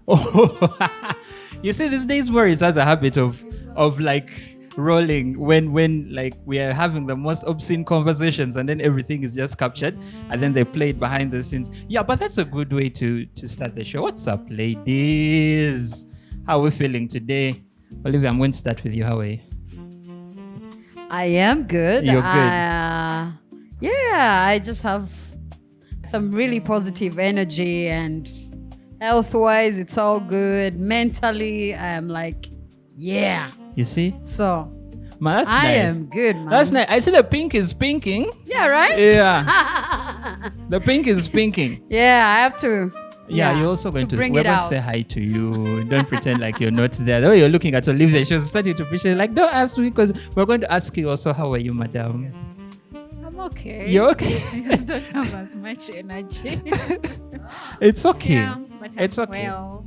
Oh, you see, these days Maurice has a habit of like rolling when like we are having the most obscene conversations, and then everything is just captured and then they play it behind the scenes. Yeah, but that's a good way to start the show. What's up, ladies? How are we feeling today? Olivia, I'm going to start with you. How are you? I am good. You're good. Yeah, I just have some really positive energy, and health-wise, it's all good. Mentally, I'm like, yeah. You see? So, Man, that's I nice. am good, man. That's nice. I see the pink is pinking. Yeah, right? Yeah. The pink is pinking. Yeah, I have to. Yeah, you're also going to bring we're it going out. to say hi to you. Don't pretend like you're not there. The way you're looking at Olivia, she was starting to appreciate, like, don't ask me, because we're going to ask you also, how are you, madam? I'm okay. You're okay? I just don't have as much energy. It's okay. Yeah, but I'm It's okay. well.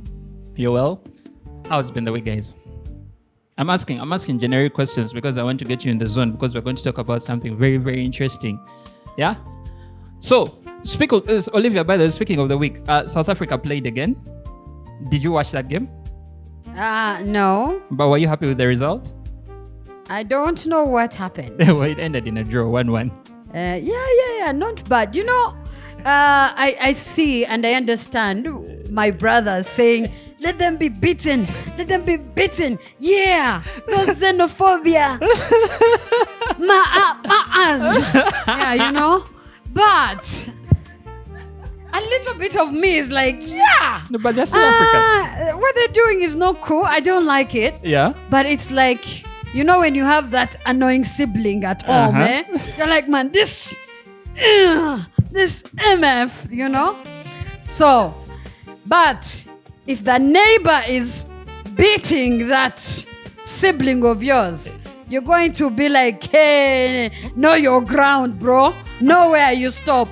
You're well? How's been the week, guys? I'm asking generic questions because I want to get you in the zone, because we're going to talk about something very, very interesting. Yeah? So, Olivia, by the way, speaking of the week, South Africa played again. Did you watch that game? No. But were you happy with the result? I don't know what happened. Well, it ended in a draw, 1-1. Yeah, not bad. You know, I see and I understand my brother saying, let them be beaten. Let them be beaten. Yeah. No xenophobia. Yeah, you know. But a little bit of me is like, yeah. No, but they're South Africa. What they're doing is not cool. I don't like it. Yeah. But it's like, you know, when you have that annoying sibling at home, you're like, man, this MF, you know? So, but if the neighbor is beating that sibling of yours, you're going to be like, hey, know your ground, bro. Know where you stop.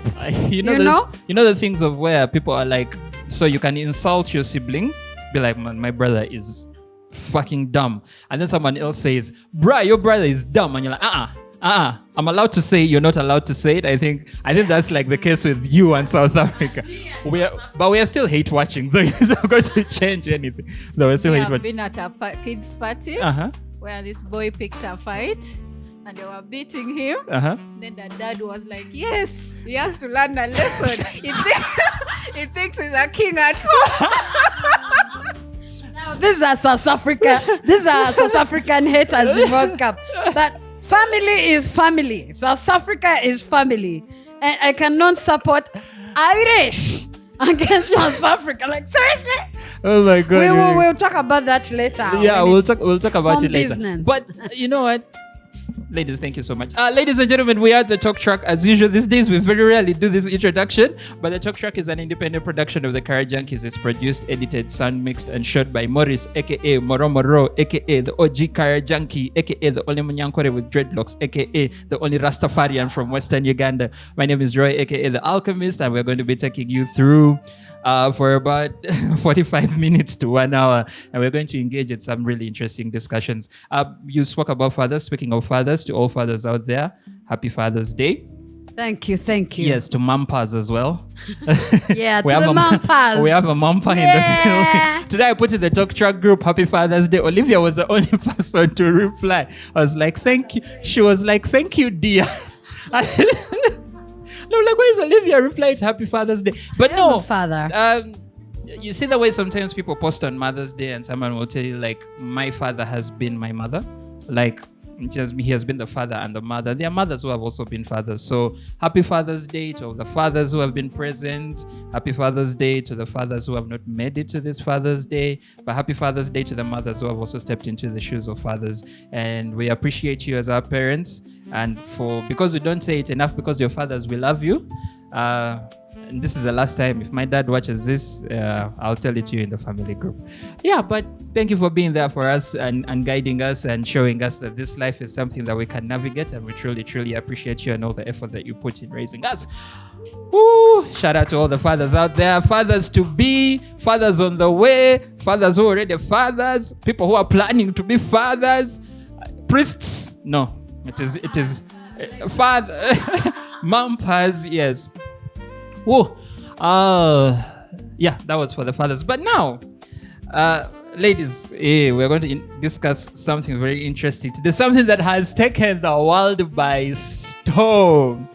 You know the things of where people are like, so you can insult your sibling, be like, man, my brother is fucking dumb. And then someone else says, bruh, your brother is dumb. And you're like, I'm allowed to say, you're not allowed to say it. I think that's like the case with you and South Africa. But we are still hate watching. Though it's not going to change anything. Though we're still hate I've watching. been at a kids party where this boy picked a fight and they were beating him. Then the dad was like, yes, he has to learn a lesson. He thinks he's a king at home. These are South Africa. These are South African haters in World Cup. But family is family. South Africa is family. And I cannot support Irish against South Africa. Like, seriously? Oh my God. We'll talk about that later. Yeah, we'll talk about it later. Business. But you know what? Ladies, thank you so much. Ladies and gentlemen, we are the Talk Track. As usual, these days we very rarely do this introduction, but the Talk Track is an independent production of the Car Junkies. It's produced, edited, sound mixed, and shot by Maurice, aka Moromoro, aka the OG Car Junkie, aka the only Munyankore with dreadlocks, aka the only Rastafarian from Western Uganda. My name is Roy, aka the Alchemist, and we're going to be taking you through for about 45 minutes to 1 hour, and we're going to engage in some really interesting discussions. You spoke about fathers. Speaking of fathers, to all fathers out there, happy Father's Day. Thank you. Yes, to mampas as well. Yeah, to the mampas. We have a mampa in the building. Today I put in the Talk Track group, happy Father's Day. Olivia was the only person to reply. I was like, thank you. She was like, thank you, dear. No, like, why is Olivia replied happy Father's Day? But no, father. You see the way sometimes people post on Mother's Day and someone will tell you, like, my father has been my mother. Like, he has been the father and the mother. There are mothers who have also been fathers. So happy Father's Day to all the fathers who have been present. Happy Father's Day to the fathers who have not made it to this Father's Day. But happy Father's Day to the mothers who have also stepped into the shoes of fathers. And we appreciate you as our parents. And because we don't say it enough, because your fathers, we love you. And this is the last time. If my dad watches this, I'll tell it to you in the family group. Yeah, but thank you for being there for us and guiding us and showing us that this life is something that we can navigate, and we truly, truly appreciate you and all the effort that you put in raising us. Woo! Shout out to all the fathers out there, fathers to be, fathers on the way, fathers who are already fathers, people who are planning to be fathers, priests. No, it is father, mampas, yes. Oh, yeah, that was for the fathers. But now, Ladies, we're going to discuss something very interesting today. Something that has taken the world by storm.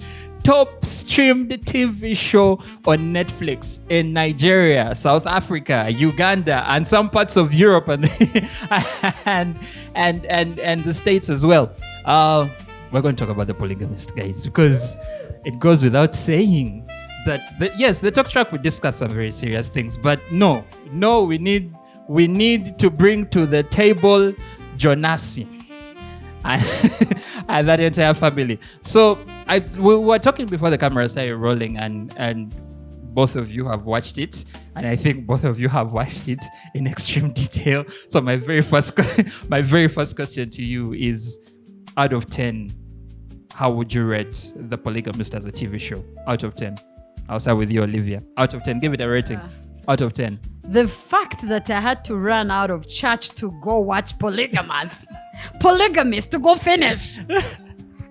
Top streamed TV show on Netflix in Nigeria, South Africa, Uganda, and some parts of Europe and and the States as well. We're going to talk about The Polygamist, guys, because it goes without saying that yes, the talk track we discuss some very serious things, but no, we need to bring to the table Jonasi and that entire family. So we were talking before the camera started rolling, and both of you have watched it, and I think both of you have watched it in extreme detail. So my very first question to you is, out of 10, how would you rate The Polygamist as a TV show? Out of 10. I'll start with you, Olivia. Out of 10, give it a rating. Out of 10. The fact that I had to run out of church to go watch Polygamist to go finish.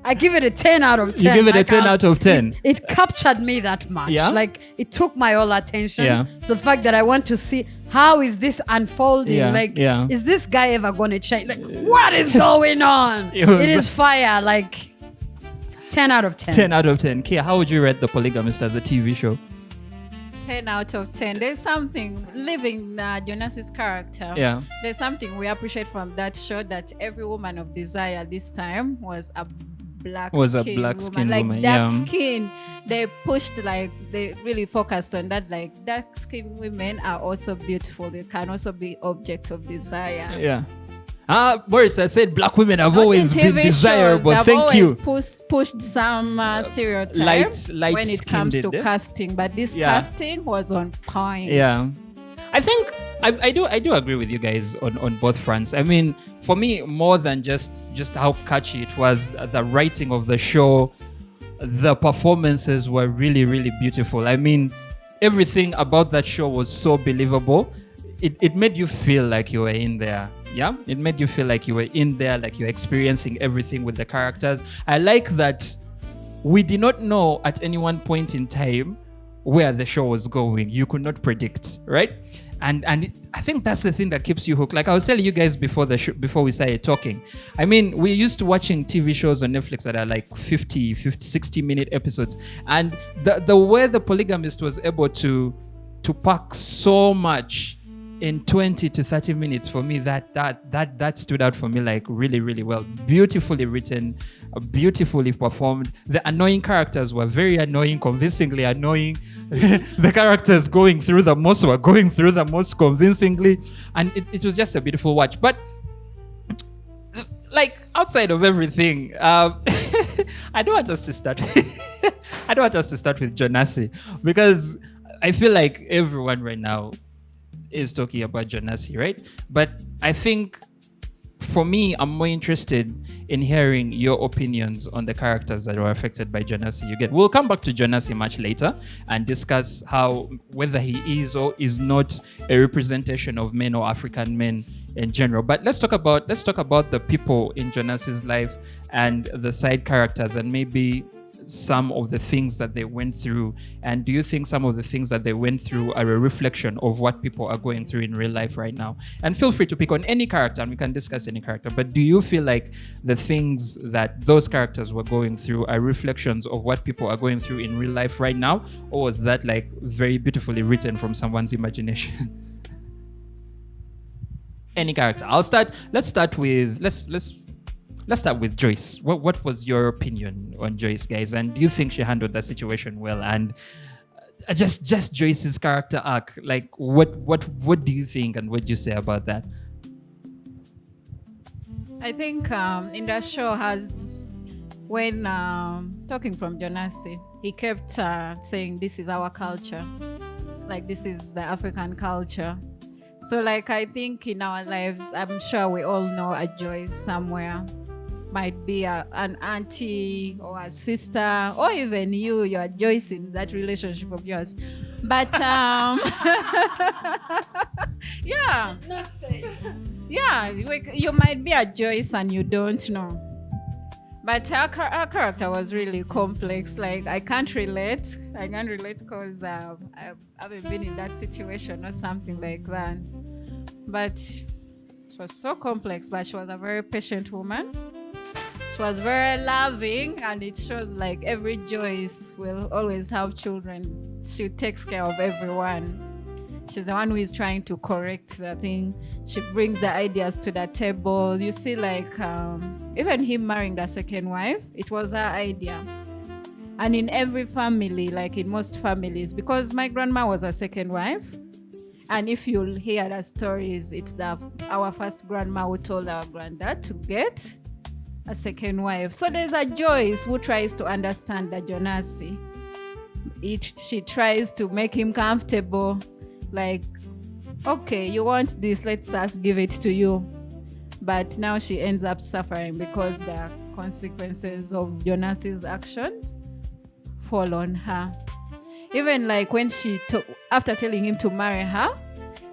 I give it a 10 out of 10. You give it a 10 out of 10? It captured me that much. Yeah? Like, it took my whole attention. Yeah. The fact that I want to see how is this unfolding. Yeah, like, yeah. is this guy ever going to change? Like, what is going on? It is fire. Like, 10 out of 10. 10 out of 10. Kia, how would you rate The Polygamist as a TV show? 10 out of 10. There's something living Jonas's character. Yeah. There's something we appreciate from that show, that every woman of desire this time was a black skin woman. Like dark skin. They pushed, like, they really focused on that. Like, dark skin women are also beautiful. They can also be object of desire. Yeah. Boris, I said black women have always been desirable. Thank you. Pushed some stereotypes when it comes to casting, but this casting was on point. Yeah, I think I do agree with you guys on both fronts. I mean, for me, more than just how catchy it was, the writing of the show, the performances were really, really beautiful. I mean, everything about that show was so believable. It made you feel like you were in there. Yeah, it made you feel like you were in there, like you're experiencing everything with the characters. I like that we did not know at any one point in time where the show was going. You could not predict, right? And I think that's the thing that keeps you hooked. Like I was telling you guys before before we started talking. I mean, we're used to watching TV shows on Netflix that are like 50, 60-minute episodes. And the way The Polygamist was able to pack so much in 20 to 30 minutes, for me, that stood out for me like really, really well. Beautifully written, beautifully performed. The annoying characters were very annoying, convincingly annoying. The characters going through the most convincingly. And it was just a beautiful watch. But like outside of everything, I don't want us to start with Jonasi, because I feel like everyone right now is talking about Jonasi, right? But I think for me, I'm more interested in hearing your opinions on the characters that were affected by Jonasi. We'll come back to Jonasi much later and discuss whether he is or is not a representation of men or African men in general. But let's talk about the people in Jonasi's life and the side characters, and maybe some of the things that they went through. And do you think some of the things that they went through are a reflection of what people are going through in real life right now? And feel free to pick on any character and we can discuss any character. But do you feel like the things that those characters were going through are reflections of what people are going through in real life right now? Or was that like very beautifully written from someone's imagination? Any character. Let's start with Joyce. What was your opinion on Joyce, guys? And do you think she handled that situation well? And just Joyce's character arc, like what do you think and what do you say about that? I think in that show when talking from Jonasi, he kept saying this is our culture, like this is the African culture. So like I think in our lives, I'm sure we all know a Joyce somewhere. Might be an auntie or a sister, or even you're Joyce in that relationship of yours. But yeah, you might be a Joyce and you don't know. But her character was really complex. Like I can't relate because I haven't been in that situation or something like that. but it was so complex. But she was a very patient woman. She was very loving, and it shows like every Joyce will always have children. She takes care of everyone. She's the one who is trying to correct the thing. She brings the ideas to the table. You see, like, even him marrying the second wife, it was her idea. And in every family, like in most families, because my grandma was a second wife, and if you'll hear the stories, it's our first grandma who told our granddad to get a second wife. So there's a Joyce who tries to understand the Jonasi. She tries to make him comfortable. Like, okay, you want this, let's us give it to you. But now she ends up suffering because the consequences of Jonasi's actions fall on her. Even like when after telling him to marry her,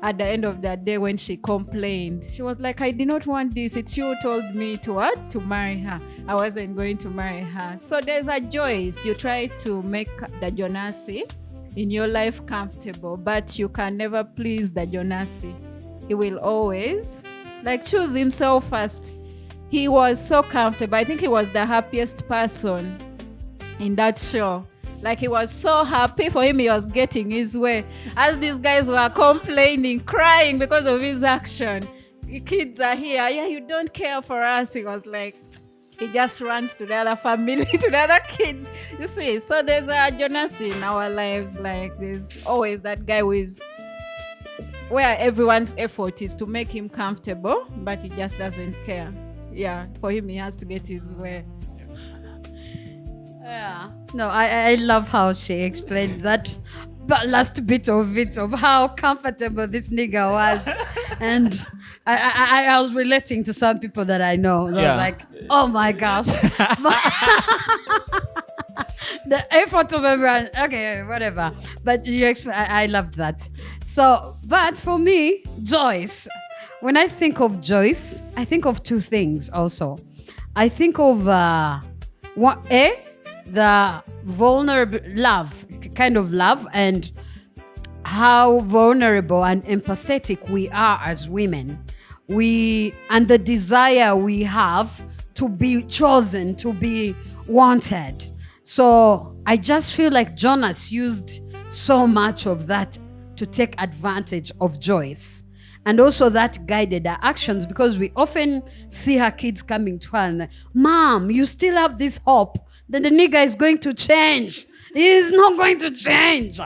at the end of that day when she complained, she was like, I did not want this. It's you who told me to what? To marry her. I wasn't going to marry her. So there's a Joyce. You try to make the Jonasi in your life comfortable, but you can never please the Jonasi. He will always like choose himself first. He was so comfortable. I think he was the happiest person in that show. Like, he was so happy. For him, he was getting his way. As these guys were complaining, crying because of his action. The kids are here. Yeah, you don't care for us. He was like, he just runs to the other family, to the other kids. You see, so there's a Jonasi in our lives. Like, there's always that guy where everyone's effort is to make him comfortable, but he just doesn't care. Yeah, for him, he has to get his way. Yeah. No, I love how she explained that last bit of it, of how comfortable this nigga was. And I was relating to some people that I know. I was like, oh my gosh. The effort of everyone. Okay, whatever. But you explain. I loved that. So, but for me, Joyce. When I think of Joyce, I think of two things also. I think of the vulnerable love, kind of love, and how vulnerable and empathetic we are as women. And the desire we have to be chosen, to be wanted. So I just feel like Jonas used so much of that to take advantage of Joyce. And also that guided her actions, because we often see her kids coming to her and like, Mom, you still have this hope that the nigga is going to change. He is not going to change.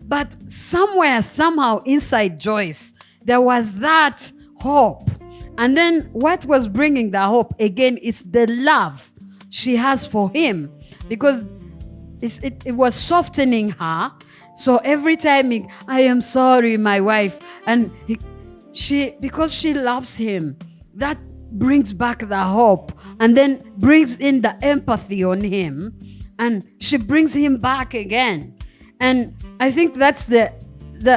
But somewhere, somehow inside Joyce, there was that hope. And then what was bringing the hope again is the love she has for him, because it was softening her. So every time I am sorry, my wife, and because she loves him, that brings back the hope and then brings in the empathy on him, and she brings him back again. And I think that's the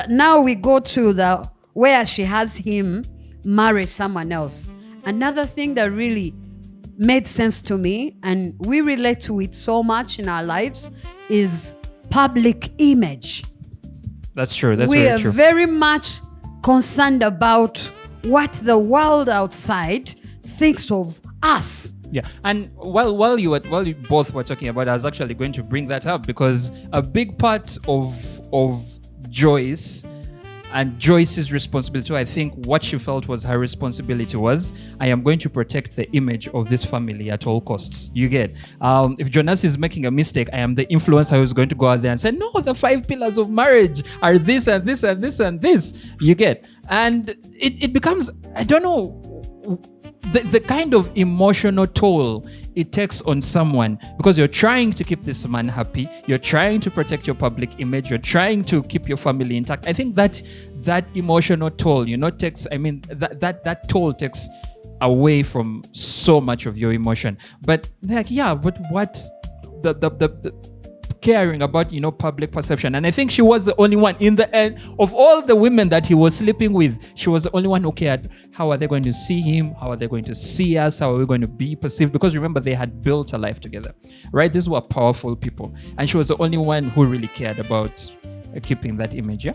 now we go to where she has him marry someone else. Another thing that really made sense to me, and we relate to it so much in our lives, is public image. That's true. That's we very are true. very much concerned about what the world outside thinks of us. Yeah, and while you both were talking about it, I was actually going to bring that up, because a big part of Joyce and Joyce's responsibility, I think what she felt was her responsibility was, I am going to protect the image of this family at all costs. You get, if Jonas is making a mistake, I am the influencer who's going to go out there and say, no, the 5 pillars of marriage are this and this and this and this. You get, and it becomes, I don't know, the kind of emotional toll it takes on someone, because you're trying to keep this man happy, you're trying to protect your public image, you're trying to keep your family intact. I think that emotional toll, takes, that toll takes away from so much of your emotion. But like, yeah, but what the caring about, public perception. And I think she was the only one in the end of all the women that he was sleeping with. She was the only one who cared. How are they going to see him? How are they going to see us? How are we going to be perceived? Because remember, they had built a life together, right? These were powerful people. And she was the only one who really cared about keeping that image. Yeah.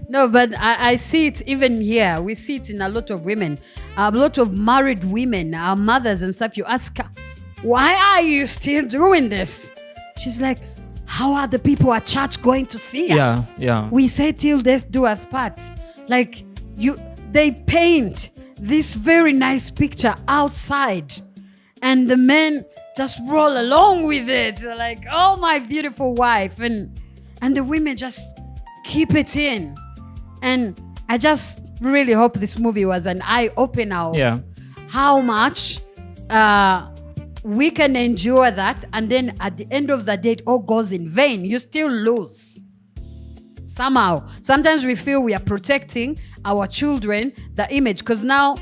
No, but I see it even here. We see it in a lot of women, a lot of married women, our mothers and stuff. You ask her, why are you still doing this? She's like, how are the people at church going to see us? Yeah. We say till death do us part. Like they paint this very nice picture outside, and the men just roll along with it. They're like, oh, my beautiful wife, and the women just keep it in. And I just really hope this movie was an eye-opener of how much we can endure that, and then at the end of the day, it all goes in vain. You still lose. Somehow. Sometimes we feel we are protecting our children, the image, because now,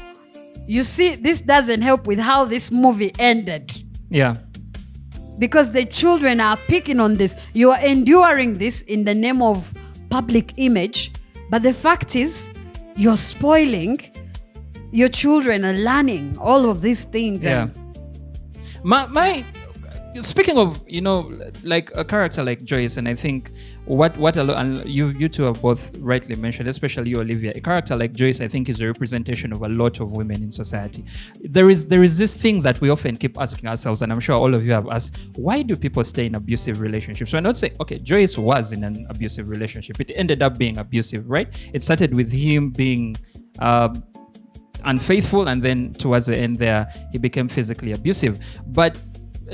you see, this doesn't help with how this movie ended. Yeah. Because the children are picking on this. You are enduring this in the name of public image. But the fact is, you're spoiling. Your children are learning all of these things. Yeah. My speaking of, like a character like Joyce, and I think what a lot, and you two have both rightly mentioned, especially you, Olivia, a character like Joyce, I think, is a representation of a lot of women in society. There is this thing that we often keep asking ourselves, and I'm sure all of you have asked, why do people stay in abusive relationships? So I'm not saying, okay, Joyce was in an abusive relationship. It ended up being abusive, right? It started with him being unfaithful, and then towards the end there, he became physically abusive. But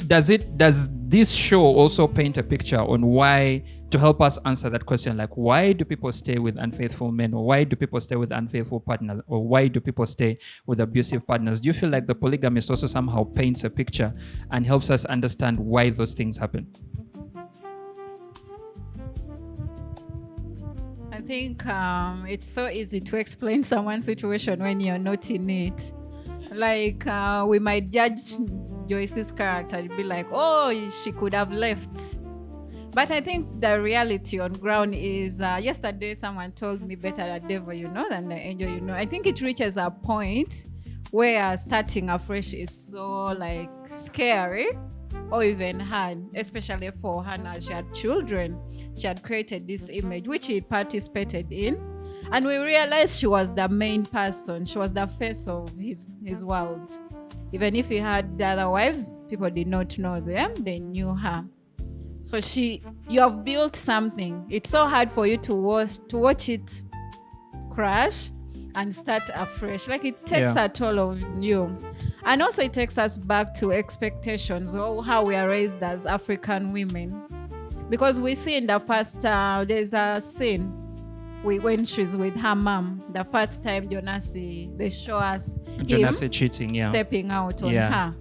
does this show also paint a picture on why, to help us answer that question, like why do people stay with unfaithful men, or why do people stay with unfaithful partners, or why do people stay with abusive partners? Do you feel like The Polygamist also somehow paints a picture and helps us understand why those things happen? I think it's so easy to explain someone's situation when you're not in it. Like we might judge Joyce's character and be like, oh, she could have left. But I think the reality on ground is, yesterday someone told me, better the devil you know than the angel you know. I think it reaches a point where starting afresh is so like scary or even hard, especially for Hannah. She had children. She had created this image, which she participated in. And we realized she was the main person. She was the face of his world. Even if he had the other wives, people did not know them. They knew her. So you have built something. It's so hard for you to watch it crash and start afresh. Like it takes a toll of you. And also it takes us back to expectations or how we are raised as African women. Because we see in the first, there's a scene when she's with her mom, the first time Jonasi, they show us Jonasi cheating, stepping out on her.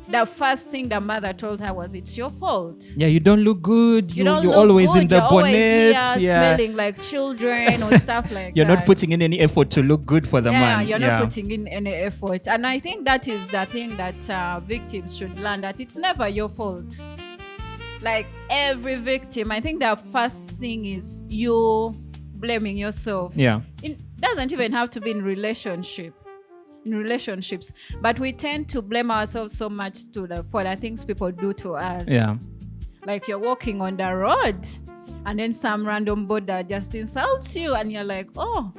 The first thing the mother told her was, it's your fault. Yeah, you don't look good. You're always in the You're bonnet. Always smelling like children or stuff like You're that. not putting in any effort to look good for the man. You're not putting in any effort. And I think that is the thing that victims should learn, that it's never your fault. Like every victim, I think the first thing is you blaming yourself. Yeah. It doesn't even have to be in relationships, but we tend to blame ourselves so much for the things people do to us. Yeah. Like you're walking on the road and then some random border just insults you and you're like, oh,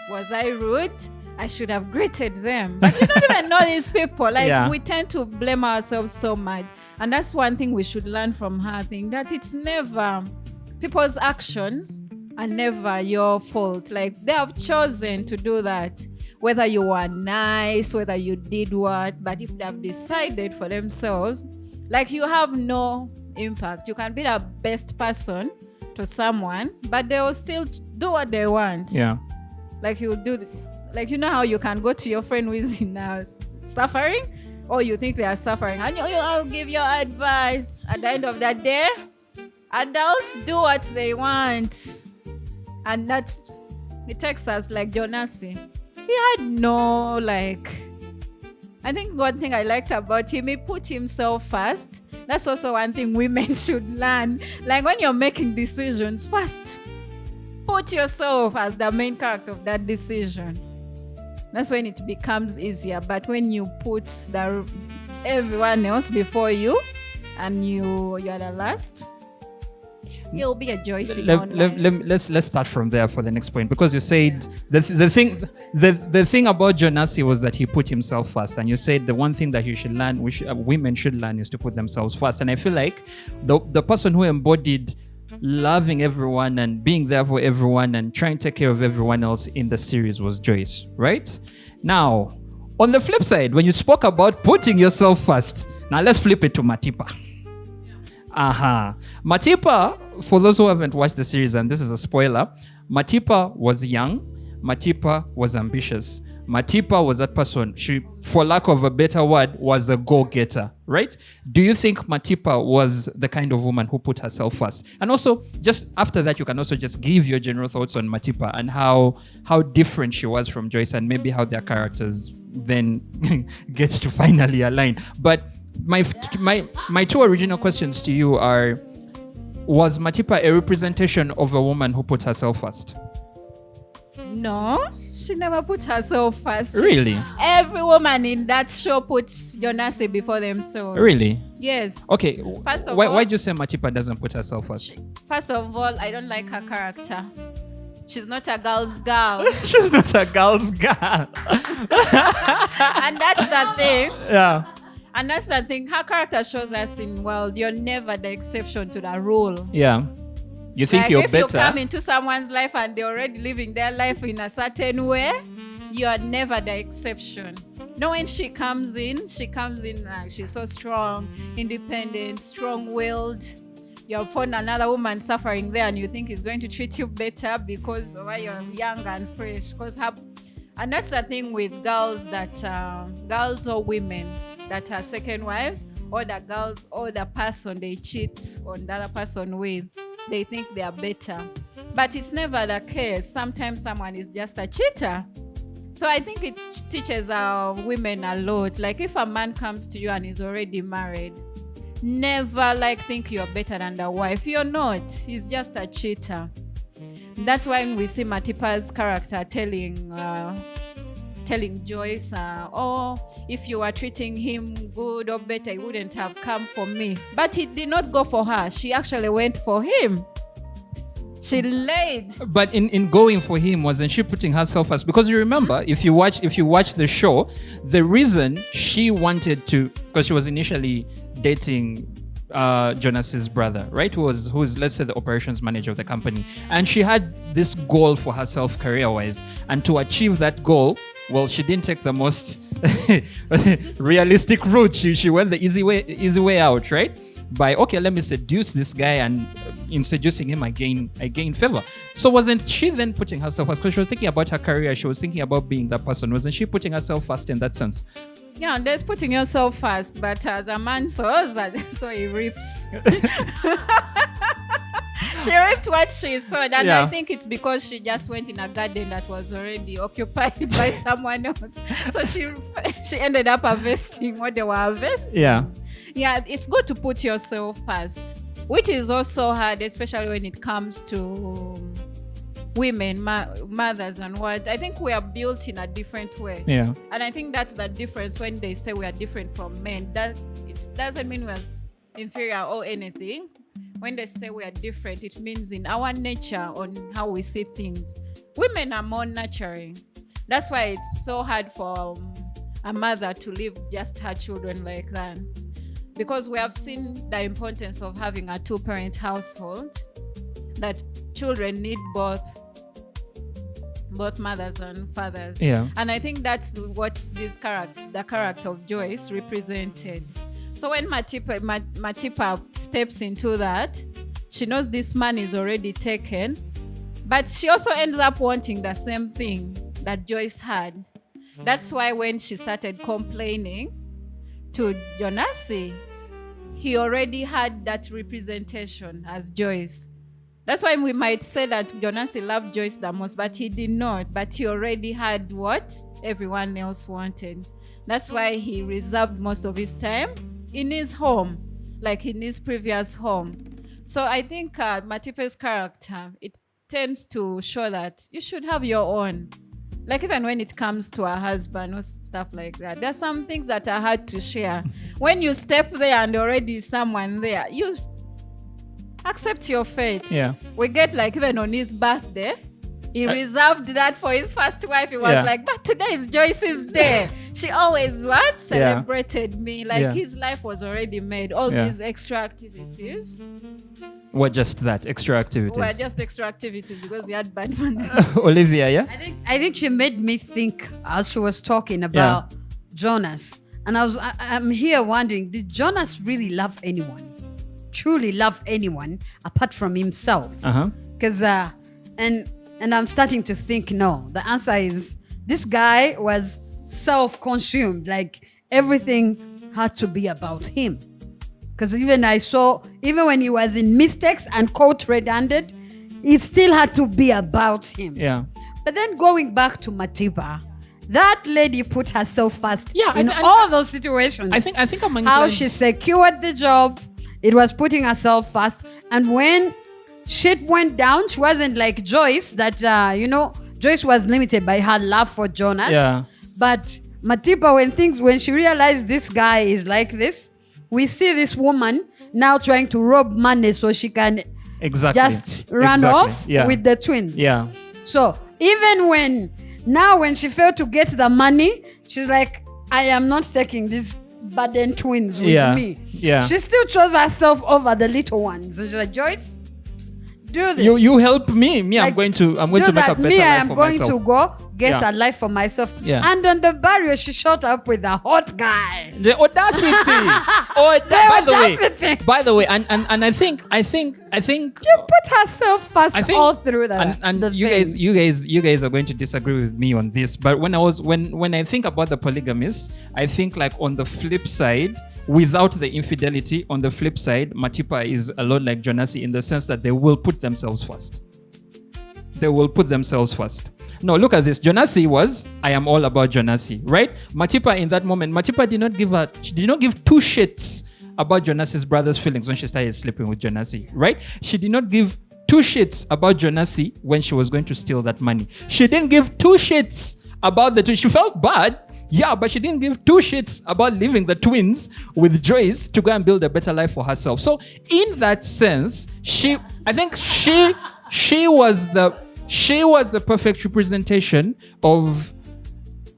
was I rude? I should have greeted them. But you don't even know these people. Like we tend to blame ourselves so much. And that's one thing we should learn from her thing, that it's never people's actions are never your fault. Like they have chosen to do that. Whether you were nice, whether you did what, but if they have decided for themselves, like you have no impact. You can be the best person to someone, but they will still do what they want. Yeah. Like you do, like you know how you can go to your friend who is in suffering, or you think they are suffering, and I'll give your advice. At the end of that day, adults do what they want, and it takes us like Jonasi. He had no, I think one thing I liked about him, he put himself first. That's also one thing women should learn. Like when you're making decisions, first, put yourself as the main character of that decision. That's when it becomes easier. But when you put everyone else before you and you're the last. he'll be a Joyce in let's start from there for the next point, because you said the thing about Jonasi was that he put himself first, and you said the one thing that you should learn, women should learn, is to put themselves first. And I feel like the person who embodied loving everyone and being there for everyone and trying to take care of everyone else in the series was Joyce, right? Now, on the flip side, when you spoke about putting yourself first, now let's flip it to Matipa. Matipa, for those who haven't watched the series, and this is a spoiler, Matipa was young, Matipa was ambitious. Matipa was that person, she, for lack of a better word, was a go-getter, right? Do you think Matipa was the kind of woman who put herself first? And also, just after that, you can also just give your general thoughts on Matipa and how different she was from Joyce, and maybe how their characters then gets to finally align. But my two original questions to you are, was Matipa a representation of a woman who put herself first? No, she never put herself first. Really? Every woman in that show puts Jonasi before themselves. Really? Yes. Okay. Why do you say Matipa doesn't put herself first? First of all, I don't like her character. She's not a girl's girl. She's not a girl's girl. And that's the thing. Yeah. And that's the thing. Her character shows us in, well, you're never the exception to the rule. Yeah. You think like you're if better. If you come into someone's life and they're already living their life in a certain way, you're never the exception. No, when she comes in, she's so strong, independent, strong-willed. You found another woman suffering there and you think he's going to treat you better because you're young and fresh. And that's the thing with girls, that girls or women that are second wives, or the girls or the person they cheat on the other person with, they think they are better. But it's never the case. Sometimes someone is just a cheater. So I think it teaches our women a lot. Like if a man comes to you and is already married, never think you're better than the wife. You're not. He's just a cheater. That's why when we see Matipa's character telling Joyce, if you were treating him good or better, he wouldn't have come for me. But he did not go for her. She actually went for him. She laid. But in going for him, wasn't she putting herself first? Because you remember, if you watch the show, the reason she wanted to, because she was initially dating Jonas's brother, right? Who's let's say the operations manager of the company, and she had this goal for herself career-wise, and to achieve that goal, well, she didn't take the most realistic route. She went the easy way out, right? By let me seduce this guy, and in seducing him, I gain favor. So wasn't she then putting herself first? Because she was thinking about her career, she was thinking about being that person. Wasn't she putting herself first in that sense? Yeah, there's putting yourself first, but as a man sows, so he reaps. She ripped what she sowed, and I think it's because she just went in a garden that was already occupied by someone else. So she ended up harvesting what they were harvesting. Yeah, it's good to put yourself first, which is also hard, especially when it comes to women, mothers and what. I think we are built in a different way. Yeah. And I think that's the difference when they say we are different from men. That it doesn't mean we're inferior or anything. When they say we are different, it means in our nature on how we see things. Women are more nurturing. That's why it's so hard for a mother to leave just her children like that. Because we have seen the importance of having a two-parent household, that children need both mothers and fathers. Yeah. And I think that's what the character of Joyce represented. So when Matipa steps into that, she knows this man is already taken, but she also ends up wanting the same thing that Joyce had. That's why when she started complaining to Jonasi, he already had that representation as Joyce. That's why we might say that Jonasi loved Joyce the most, but he did not. But he already had what everyone else wanted. That's why he reserved most of his time in his home, like in his previous home. So I think Matipa's character, it tends to show that you should have your own. Like even when it comes to a husband or stuff like that, there's some things that are hard to share. When you step there and already someone there, accept your fate. Yeah. We get like even on his birthday, he reserved that for his first wife. He was like, but today is Joyce's day. She always celebrated me. Like his life was already made. All these extra activities were just that, extra activities. Were just extra activities because he had bad manners. Olivia, yeah? I think she made me think as she was talking about Jonas. And I'm here wondering, did Jonas really love anyone? Truly love anyone apart from himself? Because and I'm starting to think, no. The answer is this guy was self-consumed. Like everything had to be about him. Because even when he was in mistakes and caught red-handed, it still had to be about him. Yeah. But then going back to Matiba, that lady put herself first in and all those situations. I think I'm inclined. How she secured the job, it was putting herself first. And when shit went down, she wasn't like Joyce that, Joyce was limited by her love for Jonas. Yeah. But Matiba, when she realized this guy is like this, we see this woman now trying to rob money so she can just run off with the twins. Yeah. So even when she failed to get the money, she's like, I am not taking these burden twins with me. Yeah. She still chose herself over the little ones. And she's like, Joyce, do this. You help me. Like, I'm going to make a better life for myself. I am going to go get a life for myself. Yeah. And on the barrier, she shot up with a hot guy. The audacity. By the way, and I think you put herself first all through that. And you guys are going to disagree with me on this. But when I think about the polygamist, I think like on the flip side, without the infidelity, on the flip side, Matipa is a lot like Jonasi in the sense that they will put themselves first. They will put themselves first. No, look at this. Jonasi was, I am all about Jonasi, right? Matipa in that moment, Matipa did not give two shits about Jonasi's brother's feelings when she started sleeping with Jonasi, right? She did not give two shits about Jonasi when she was going to steal that money. She didn't give two shits about the twins. She felt bad, but she didn't give two shits about leaving the twins with Joyce to go and build a better life for herself. So in that sense, I think she was the perfect representation of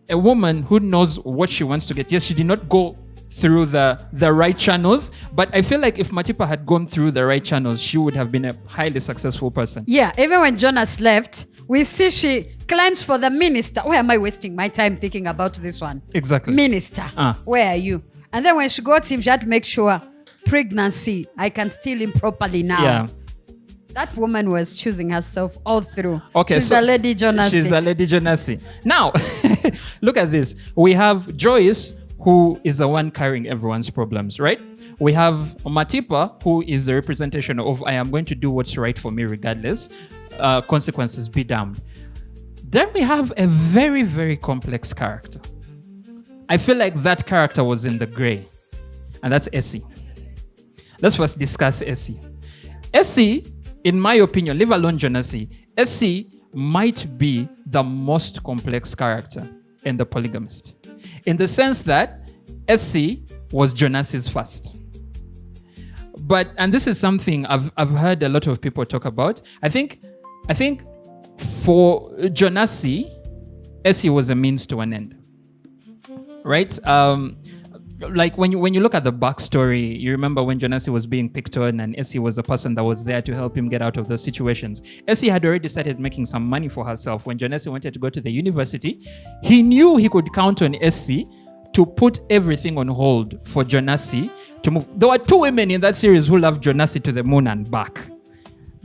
a woman who knows what she wants to get. Yes, she did not go through the right channels, but I feel like if Matipa had gone through the right channels, she would have been a highly successful person. Yeah, even when Jonas left, we see she claims for the minister. Why am I wasting my time thinking about this one? Exactly. Minister, where are you? And then when she got him, she had to make sure pregnancy, I can steal him properly now. Yeah. That woman was choosing herself all through. Okay, she's a Lady Jonasi. She's a Lady Jonasi. Now, look at this. We have Joyce, who is the one carrying everyone's problems, right? We have Matipa, who is the representation of I am going to do what's right for me regardless. Consequences be damned. Then we have a very, very complex character. I feel like that character was in the gray. And that's Essie. Let's first discuss Essie. Essie, in my opinion, leave alone Jonasi, Essie might be the most complex character in The Polygamist. In the sense that Essie was Jonasi's first. And this is something I've heard a lot of people talk about. I think for Jonasi, Essie was a means to an end. Right? Like when you look at the backstory, you remember when Jonasi was being picked on and Essie was the person that was there to help him get out of those situations. Essie had already started making some money for herself. When Jonasi wanted to go to the university, he knew he could count on Essie to put everything on hold for Jonasi to move. There were two women in that series who loved Jonasi to the moon and back.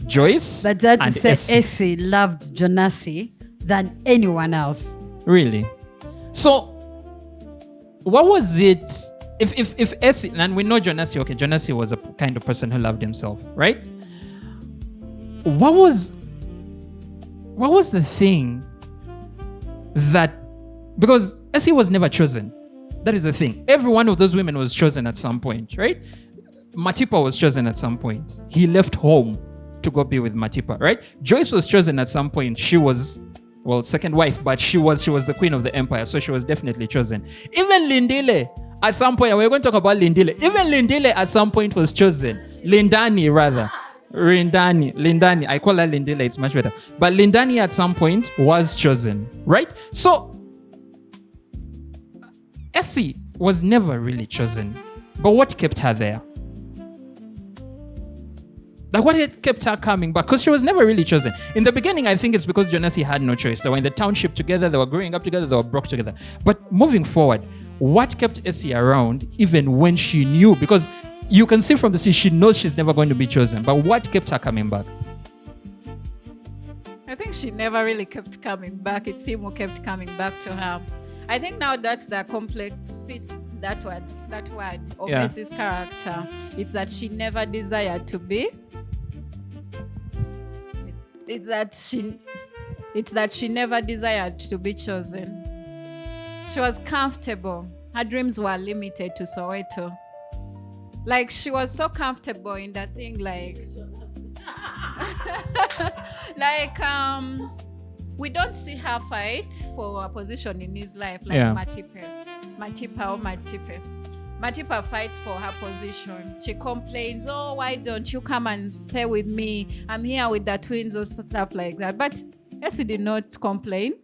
Joyce and Essie loved Jonasi than anyone else. Really? So what was it if Essie, and we know Jonasi, okay, Jonasi was a kind of person who loved himself, right? What was the thing that, because Essie was never chosen. That is the thing. Every one of those women was chosen at some point, right? Matipa was chosen at some point. He left home to go be with Matipa, right? Joyce was chosen at some point. She was, second wife, but she was the queen of the empire, so she was definitely chosen. Even Lindile, at some point, we're going to talk about Lindile. Even Lindile at some point was chosen. Lindani, rather. Lindani. I call her Lindela, it's much better. But Lindani at some point was chosen, right? So Essie was never really chosen. But what kept her there? Like, what had kept her coming back? Because she was never really chosen. In the beginning, I think it's because Jonasi had no choice. They were in the township together, they were growing up together, they were brought together. But moving forward, what kept Essie around even when she knew? Because you can see from the scene, she knows she's never going to be chosen. But what kept her coming back? I think she never really kept coming back. It's him who kept coming back to her. I think now that's the complex, that word of Essie's character. It's that she never desired to be. It's that she never desired to be chosen. She was comfortable. Her dreams were limited to Soweto. Like, she was so comfortable in that thing, like we don't see her fight for a position in his life like Matipa fights for her position. She complains, oh, why don't you come and stay with me? I'm here with the twins or stuff like that. But Essie did not complain.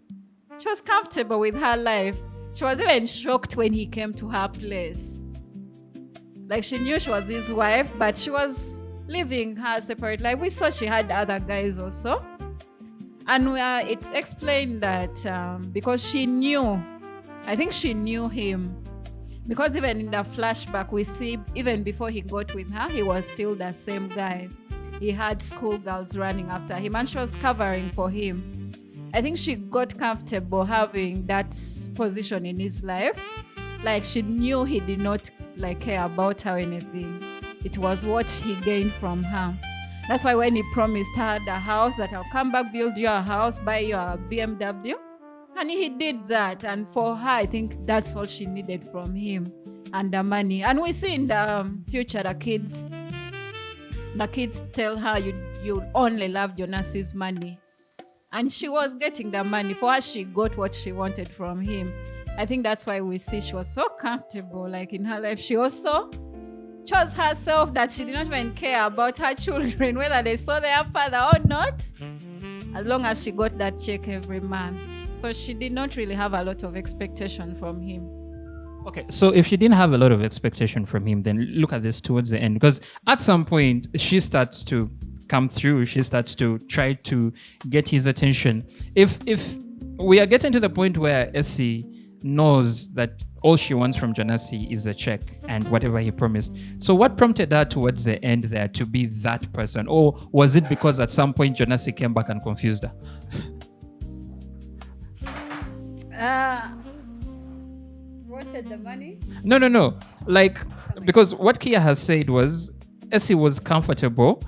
She was comfortable with her life. She was even shocked when he came to her place. Like, she knew she was his wife, but she was living her separate life. We saw she had other guys also. And it's explained that because she knew, I think she knew him. Because even in the flashback, we see even before he got with her, he was still the same guy. He had schoolgirls running after him and she was covering for him. I think she got comfortable having that position in his life. Like, she knew he did not care about her or anything. It was what he gained from her. That's why when he promised her the house, that I'll come back, build you a house, buy you a BMW. And he did that. And for her, I think that's all she needed from him. And the money. And we see in the future, the kids tell her, you only love Jonasi's money. And she was getting the money. For her, she got what she wanted from him. I think that's why we see she was so comfortable, like, in her life. She also chose herself that she did not even care about her children, whether they saw their father or not, as long as she got that check every month. So she did not really have a lot of expectation from him. Okay, so if she didn't have a lot of expectation from him, then look at this towards the end. Because at some point, she starts to come through. She starts to try to get his attention. If we are getting to the point where Essie knows that all she wants from Jonasi is the check and whatever he promised. So what prompted her towards the end there to be that person? Or was it because at some point Jonasi came back and confused her? Wanted the money? No. Like, because what Kia has said was Essie was comfortable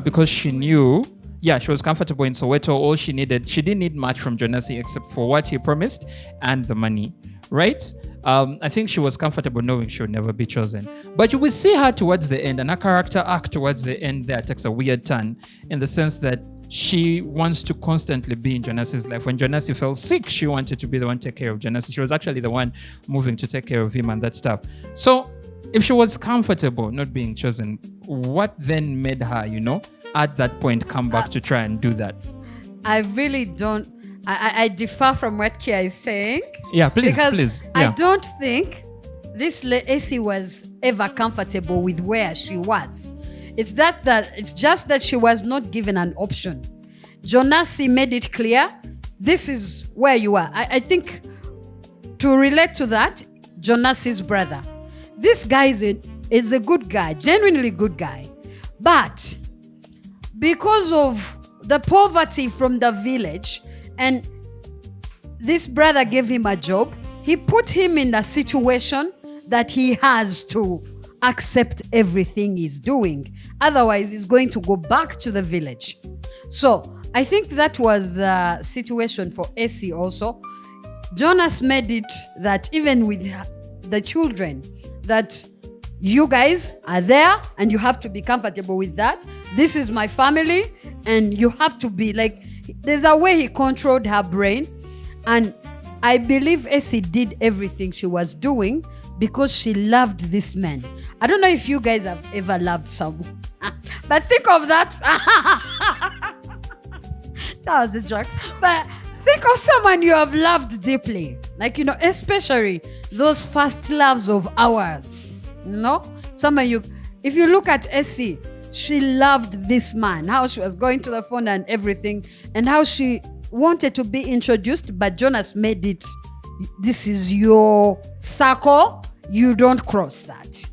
because she knew, she was comfortable in Soweto. All she didn't need much from Jonasi except for what he promised and the money, right? I think she was comfortable knowing she would never be chosen. But you will see her towards the end, and her character arc towards the end there takes a weird turn in the sense that she wants to constantly be in Jonasi's life. When Jonasi fell sick, she wanted to be the one to take care of Jonasi. She was actually the one moving to take care of him and that stuff. So if she was comfortable not being chosen, what then made her, at that point come back to try and do that? I really don't. I differ from what Kia is saying. Yeah, please. Yeah. I don't think this Essie was ever comfortable with where she was. It's just that she was not given an option. Jonasi made it clear, this is where you are. I think to relate to that, Jonasi's brother. This guy is a good guy, genuinely good guy. But because of the poverty from the village, and this brother gave him a job, he put him in a situation that he has to accept everything he's doing. Otherwise, he's going to go back to the village. So I think that was the situation for Essie also. Jonas made it that even with the children, that you guys are there and you have to be comfortable with that. This is my family and you have to be like, there's a way he controlled her brain. And I believe Essie did everything she was doing because she loved this man. I don't know if you guys have ever loved someone But think of that. That was a joke. But think of someone you have loved deeply. Like, especially those first loves of ours. Someone if you look at Essie, she loved this man, how she was going to the phone and everything, and how she wanted to be introduced, but Jonas made it, this is your circle, you don't cross that.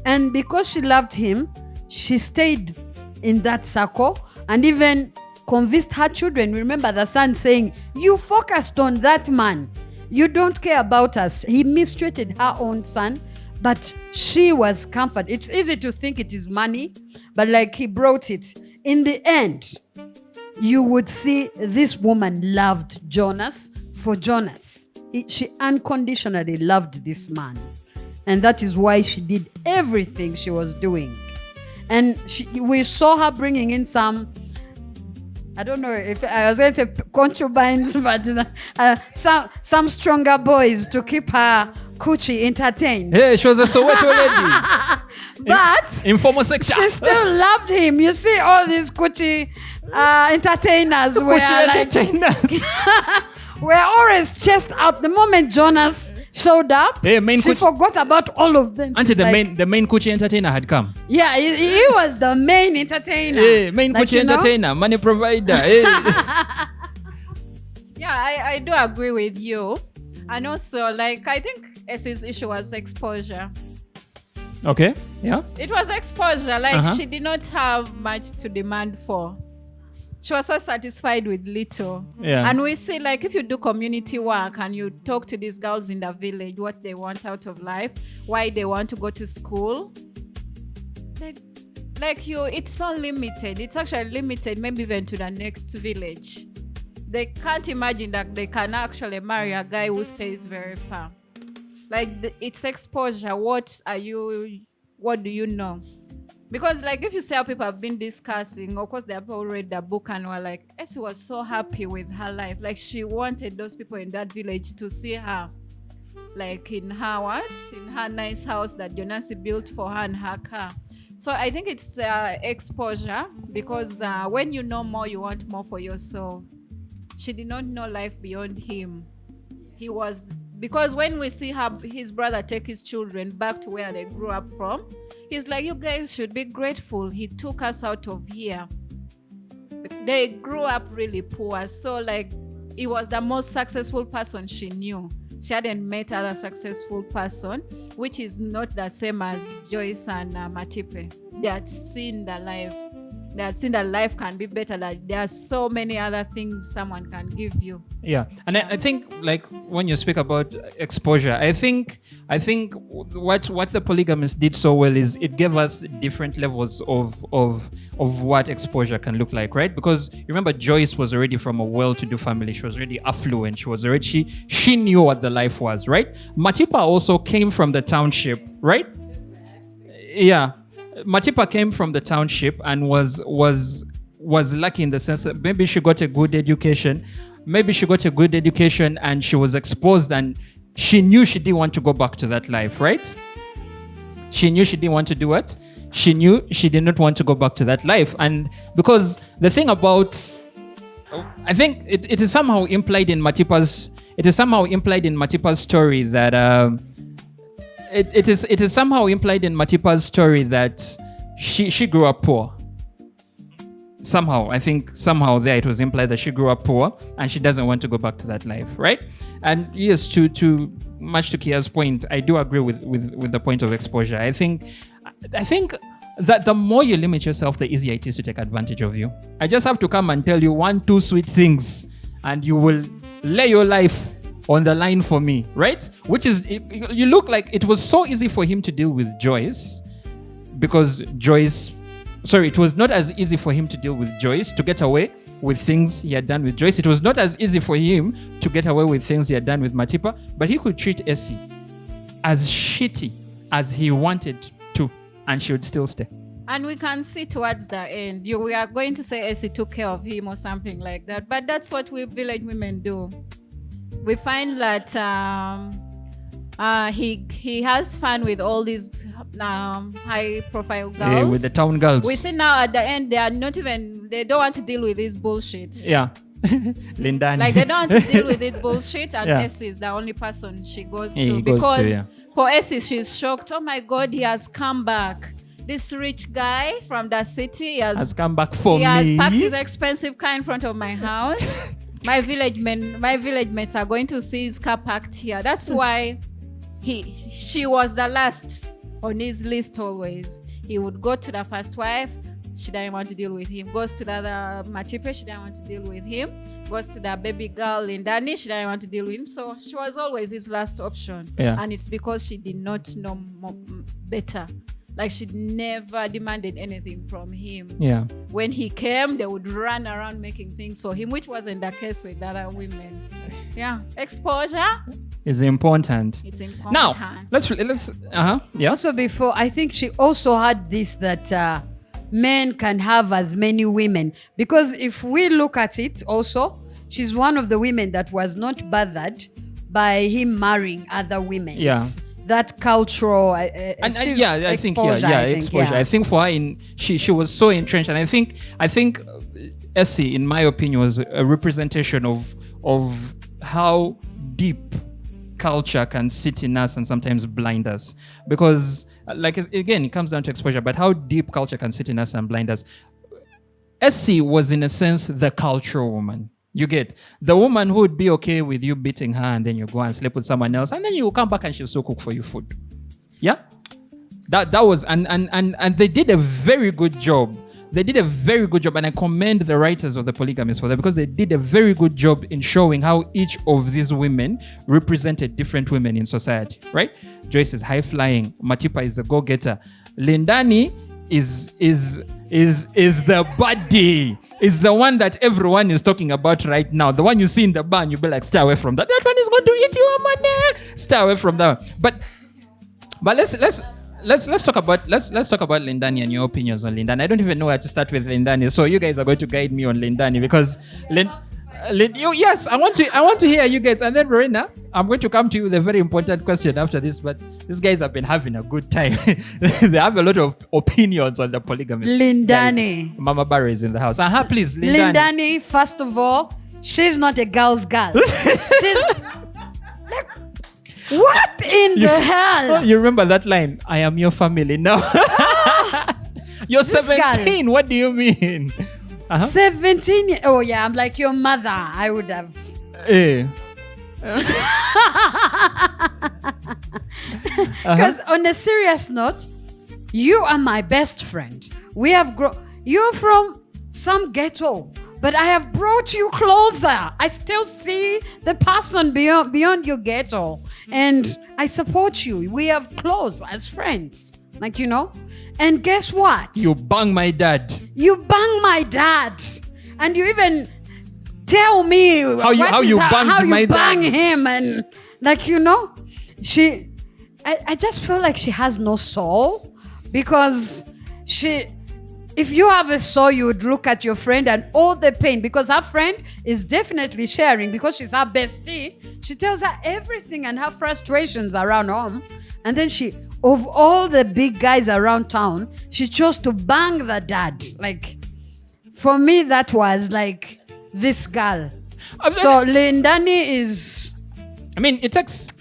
And because she loved him, she stayed in that circle and even convinced her children. Remember the son saying, you focused on that man, you don't care about us. He mistreated her own son, but she was comforted. It's easy to think it is money, but like he brought it. In the end, you would see this woman loved Jonas for Jonas. She unconditionally loved this man. And that is why she did everything she was doing. And we saw her bringing in some, I don't know if I was going to say concubines, but some stronger boys to keep her coochie entertained. Yeah, she was a Soweto lady. But informal sector. She still loved him. You see all these coochie entertainers were were always chased out. The moment Jonas showed up, she forgot about all of them. Until the main coochie entertainer had come. Yeah, he was the main entertainer. Hey, main coochie entertainer, money provider. Hey. Yeah, I do agree with you. And also, I think Essie's issue was exposure. Okay, yeah. It was exposure. She did not have much to demand for. She was so satisfied with little. Yeah. And we see, if you do community work and you talk to these girls in the village, what they want out of life, why they want to go to school, it's so limited. It's actually limited, maybe even to the next village. They can't imagine that they can actually marry a guy who stays very far. It's exposure. What do you know? Because if you see how people have been discussing, of course they have all read the book and were like, Essie was so happy with her life. She wanted those people in that village to see her. In her nice house that Jonas built for her and her car. So I think it's exposure, because when you know more, you want more for yourself. She did not know life beyond him. Because when we see his brother take his children back to where they grew up from, he's like, you guys should be grateful. He took us out of here. They grew up really poor. So he was the most successful person she knew. She hadn't met other successful person, which is not the same as Joyce and Matipe. They had seen the life. They had seen that life can be better. That there are so many other things someone can give you. Yeah, and I think when you speak about exposure, I think what the Polygamist did so well is it gave us different levels of what exposure can look like, right? Because remember, Joyce was already from a well-to-do family. She was already affluent. She knew what the life was, right? Matipa also came from the township, right? Yeah. Matipa came from the township and was lucky in the sense that maybe she got a good education. And she was exposed, and she knew she didn't want to go back to that life, right? She knew she didn't want to do it. She knew she did not want to go back to that life. And because the thing about, I think it is somehow implied in Matipa's story that it is somehow implied in Matipa's story that she grew up poor. I think somehow there it was implied that she grew up poor and she doesn't want to go back to that life, right? And yes, to much to Kia's point, I do agree with the point of exposure. I think that the more you limit yourself, the easier it is to take advantage of you. I just have to come and tell you 1-2 sweet things and you will lay your life on the line for me, right? Which is, you look like it was so easy for him to deal with Joyce, because it was not as easy for him to deal with Joyce, to get away with things he had done with Joyce. It was not as easy for him to get away with things he had done with Matipa, but he could treat Essie as shitty as he wanted to, and she would still stay. And we can see towards the end, we are going to say Essie took care of him or something like that, but that's what we village women do. We find that He has fun with all these high profile girls. With the town girls. We see now at the end they don't want to deal with this bullshit. Yeah. Lindani. Like they don't want to deal with this bullshit, and Yeah. Essie is the only person she goes Yeah, to he goes because to, yeah. for Essie she's shocked. Oh my God, he has come back. This rich guy from the city has come back for he me. has parked his expensive car in front of my house. my village mates are going to see his car parked here. That's why she was the last on his list always. He would go to the first wife. She didn't want to deal with him. Goes to the other Matipe. She didn't want to deal with him. Goes to the baby girl Lindani. She didn't want to deal with him. So she was always his last option. Yeah. And it's because she did not know better. Like she never demanded anything from him. Yeah. When he came, they would run around making things for him, which wasn't the case with other women. Yeah. Exposure is important. It's important. Now, let's yeah. Also before, I think she also had this that men can have as many women. Because if we look at it also, she's one of the women that was not bothered by him marrying other women. Yeah. That cultural I think exposure. exposure. I think for her, she was so entrenched, and I think Essie, in my opinion, was a representation of how deep culture can sit in us and sometimes blind us. Because, like again, it comes down to exposure, but how deep culture can sit in us and blind us. Essie was, in a sense, the cultural woman. You get the woman who would be okay with you beating her and then you go and sleep with someone else and then you come back and she'll still cook for you food. Yeah? That was and they did a very good job. They did a very good job, and I commend the writers of the Polygamist for that, because they did a very good job in showing how each of these women represented different women in society, right? Joyce is high flying, Matipa is a go-getter, Lindani is the buddy, is the one that everyone is talking about right now. The one you see in the barn, you'll be like, stay away from that. That one is going to eat your money. Stay away from that one. But let's talk about Lindani and your opinions on Lindani. I don't even know where to start with Lindani, so you guys are going to guide me on Lindani, because yes, I want to hear you guys, and then Verena, I'm going to come to you with a very important question after this. But these guys have been having a good time. They have a lot of opinions on the Polygamist. Lindani. Guys, Mama Barra is in the house. Please, Lindani, first of all, she's not a girl's girl. She's like, what in the hell? You remember that line? I am your family now. You're 17. Girl. What do you mean? 17. Oh yeah, I'm like your mother. I would have. Because on a serious note, you are my best friend. We have grown. You're from some ghetto, but I have brought you closer. I still see the person beyond your ghetto, and I support you. We have close as friends, like, you know. And guess what? You bang my dad. You bang my dad, and you even tell me how you bang him, and like, you know, I just feel like she has no soul, because if you have a soul, you would look at your friend and all the pain, because her friend is definitely sharing, because she's her bestie. She tells her everything and her frustrations around home, and then of all the big guys around town, she chose to bang the dad. Like, for me, that was like this girl. So Lindani is. I mean, it takes.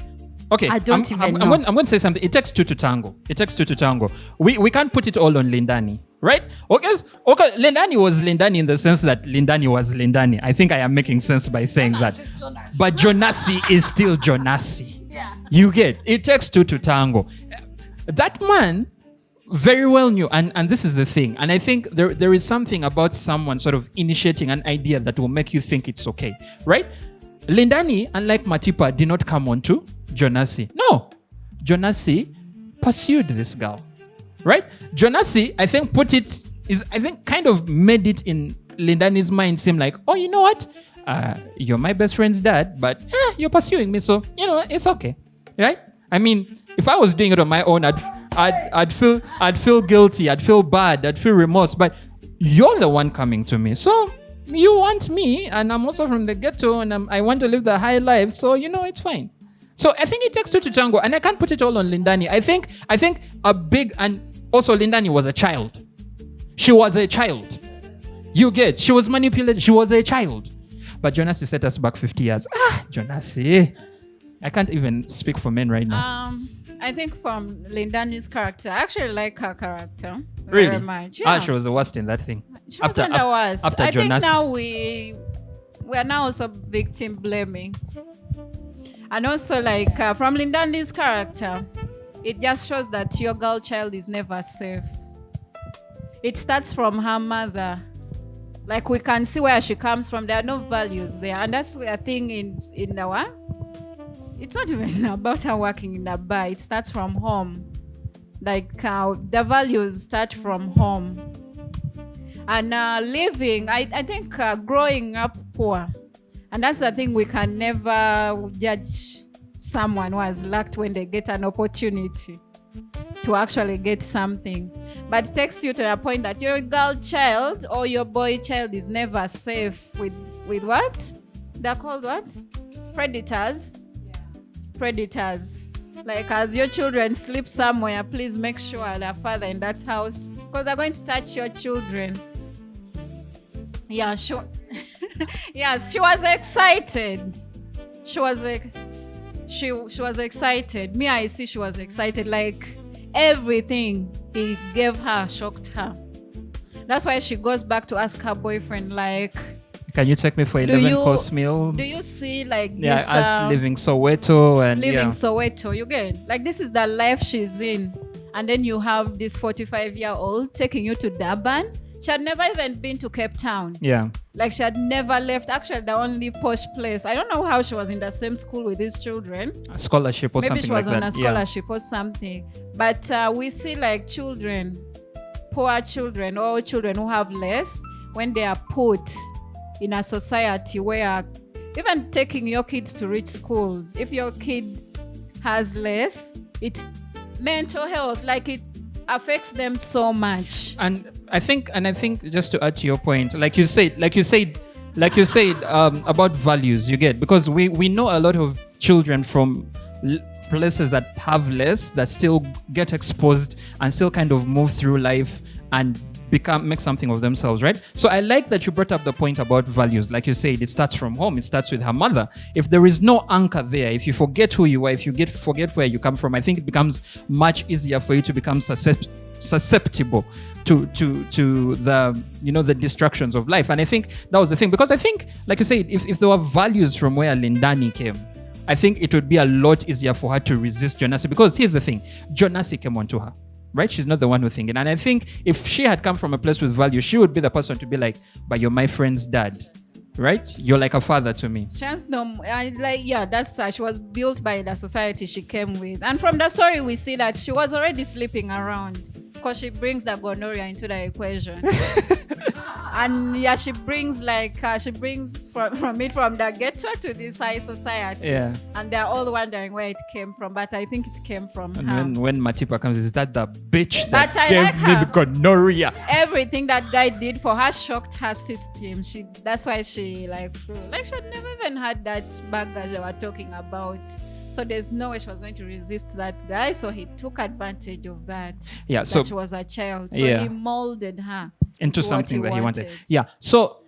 Okay, I don't even know. I'm going to say something. It takes two to tango. We can't put it all on Lindani, right? Okay, Lindani was Lindani in the sense that Lindani was Lindani. I think I am making sense by saying that. But Jonasi is still Jonasi. Yeah. You get, it takes two to tango. That man very well knew, and this is the thing, and I think there is something about someone sort of initiating an idea that will make you think it's okay, right? Lindani, unlike Matipa, did not come on to Jonasi. No, Jonasi pursued this girl, right? Jonasi, I think, kind of made it in Lindani's mind seem like, oh, you know what? You're my best friend's dad, but you're pursuing me, so, you know, it's okay, right? I mean, if I was doing it on my own, I'd feel guilty, I'd feel bad, I'd feel remorse, but you're the one coming to me, so you want me, and I'm also from the ghetto, and I want to live the high life, so, you know, it's fine. So I think it takes two to tango, and I can't put it all on Lindani. I think a big, and also Lindani was a child. She was a child. You get, she was manipulated. She was a child. But Jonasi set us back 50 years. Jonasi. I can't even speak for men right now. I think from Lindani's character, I actually like her character Really? very much. Yeah. She was the worst in that thing. She wasn't the worst. After I think Jonasi. now we are now also victim blaming. And also like from Lindani's character, it just shows that your girl child is never safe. It starts from her mother. Like we can see where she comes from. There are no values there. And that's where a thing in our, it's not even about her working in a bar. It starts from home. Like the values start from home. And living, I think growing up poor. And that's the thing, we can never judge someone who has lacked when they get an opportunity to actually get something. But it takes you to the point that your girl child or your boy child is never safe with what? They're called what? Predators. Yeah. Predators. Like as your children sleep somewhere, please make sure their father in that house, because they're going to touch your children. Yeah, sure. Yes, she was excited. She was excited. Me, I see she was excited. Like everything he gave her shocked her. That's why she goes back to ask her boyfriend, like, can you take me for 11 course meals? Do you see like this? Yeah, us living Soweto and Soweto. You get like this is the life she's in, and then you have this 45-year-old taking you to Durban. She had never even been to Cape Town. Yeah. Like she had never left. Actually, the only posh place. I don't know how she was in the same school with these children. A scholarship or Maybe something like that. Maybe she was on a scholarship or something. But we see like children, poor children or children who have less, when they are put in a society where even taking your kids to rich schools, if your kid has less, it's mental health, like it affects them so much. And I think just to add to your point, like you said about values, you get, because we know a lot of children from places that have less that still get exposed and still kind of move through life and make something of themselves, right? So I like that you brought up the point about values. Like you said, it starts from home. It starts with her mother. If there is no anchor there, if you forget who you are, if you forget where you come from, I think it becomes much easier for you to become susceptible to the the distractions of life. And I think that was the thing, because I think, like you said, if there were values from where Lindani came, I think it would be a lot easier for her to resist Jonasi, because here's the thing, Jonasi came onto her. Right? She's not the one who thinking. And I think if she had come from a place with value, she would be the person to be like, but you're my friend's dad. Right? You're like a father to me. That's she was built by the society she came with. And from the story, we see that she was already sleeping around, because she brings the gonorrhea into the equation. And yeah, she brings from the ghetto to this high society. Yeah. And they're all wondering where it came from. But I think it came from her. And when Matipa comes, is that the bitch that gave me the gonorrhea? Everything that guy did for her shocked her system. That's why she she had never even had that baggage they were talking about. So there's no way she was going to resist that guy. So he took advantage of that. Yeah. So she was a child. So he molded her into something that he wanted. Yeah. So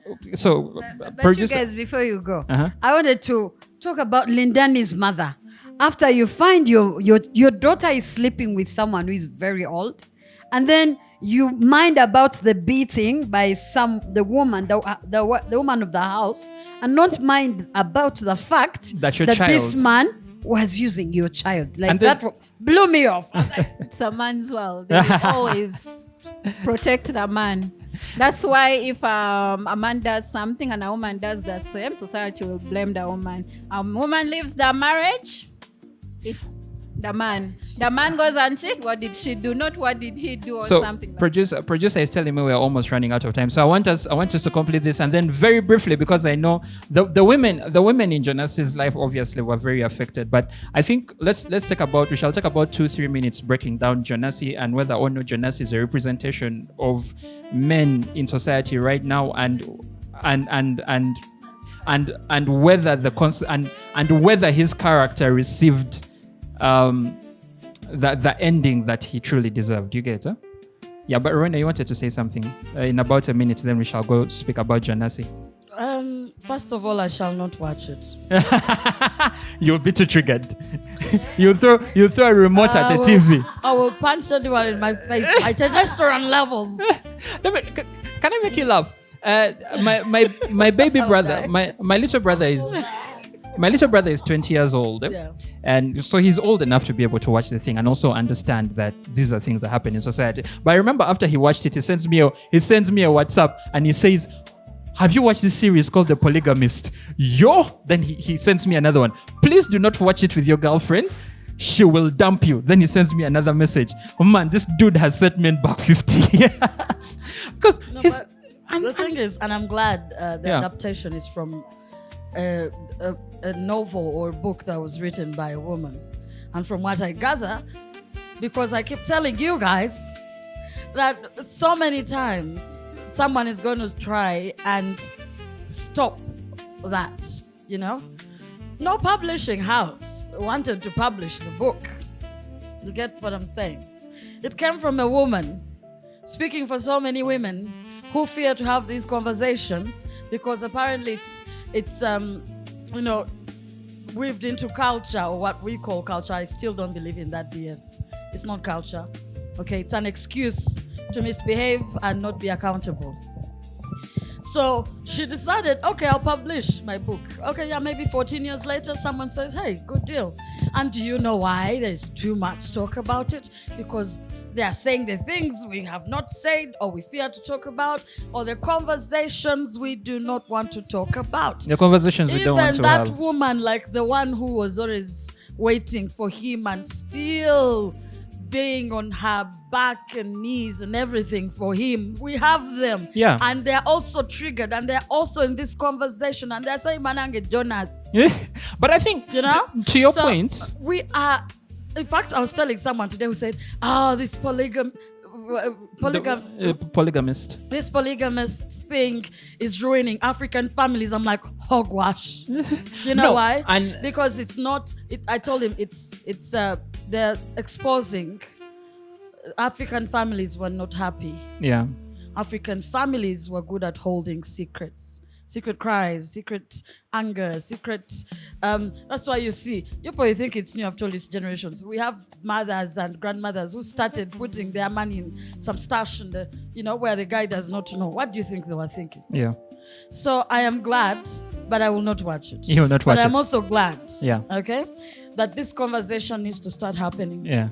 but you guys, before you go, I wanted to talk about Lindani's mother. After you find your daughter is sleeping with someone who is very old, and then you mind about the beating by the woman of the house, and not mind about the fact that this man was using your child. Like that blew me off. It's a man's world. They always protect the man. That's why if a man does something and a woman does the same, society will blame the woman. A woman leaves the marriage, it's the man. The man goes and check, what did she do? Not what did he do or something. So producer is telling me we're almost running out of time. So I want us to complete this, and then very briefly, because I know the women in Jonasi's life obviously were very affected. But I think we shall take about 2-3 minutes breaking down Jonasi and whether or not Jonasi is a representation of men in society right now, and whether and whether his character received the ending that he truly deserved. You get it? Huh? Yeah, but Rowena, you wanted to say something. In about a minute, then we shall go speak about Jonasi. First of all, I shall not watch it. You'll be too triggered. you throw a remote at a TV. I will punch anyone in my face. My testosterone levels. Can I make you laugh? My baby brother, my little brother is. My little brother is 20 years old, Yeah. And so he's old enough to be able to watch the thing and also understand that these are things that happen in society. But I remember after he watched it, he sends me a WhatsApp and he says, "Have you watched this series called The Polygamist?" Then he sends me another one. "Please do not watch it with your girlfriend. She will dump you." Then he sends me another message. Oh man, this dude has set men back 50 years. Because the thing is, and I'm glad the adaptation is from a novel or book that was written by a woman. And from what I gather, because I keep telling you guys that so many times someone is going to try and stop that, No publishing house wanted to publish the book. You get what I'm saying? It came from a woman speaking for so many women who fear to have these conversations because apparently it's weaved into culture, or what we call culture. I still don't believe in that BS. It's not culture. Okay, it's an excuse to misbehave and not be accountable. So she decided, okay, I'll publish my book. Okay, maybe 14 years later, someone says, hey, good deal. And do you know why there's too much talk about it? Because they are saying the things we have not said or we fear to talk about, or the conversations we do not want to talk about. The conversations we don't want to have. Even that woman, like the one who was always waiting for him and still being on her back and knees and everything for him. We have them. Yeah. And they're also triggered and they're also in this conversation and they're saying, Manange Jonas. But I think, to your point. We are, in fact, I was telling someone today who said, this polygamist. This polygamist thing is ruining African families. I'm like, hogwash. You know why? Because it's not. I told him it's they're exposing. African families were not happy. Yeah. African families were good at holding secrets. Secret cries, secret anger, secret... that's why you see, you probably think it's new, I've told you, generations. We have mothers and grandmothers who started putting their money in some stash in the, where the guy does not know. What do you think they were thinking? Yeah. So I am glad, but I will not watch it. You will not watch it. But I'm also glad, okay, that this conversation needs to start happening. Yeah.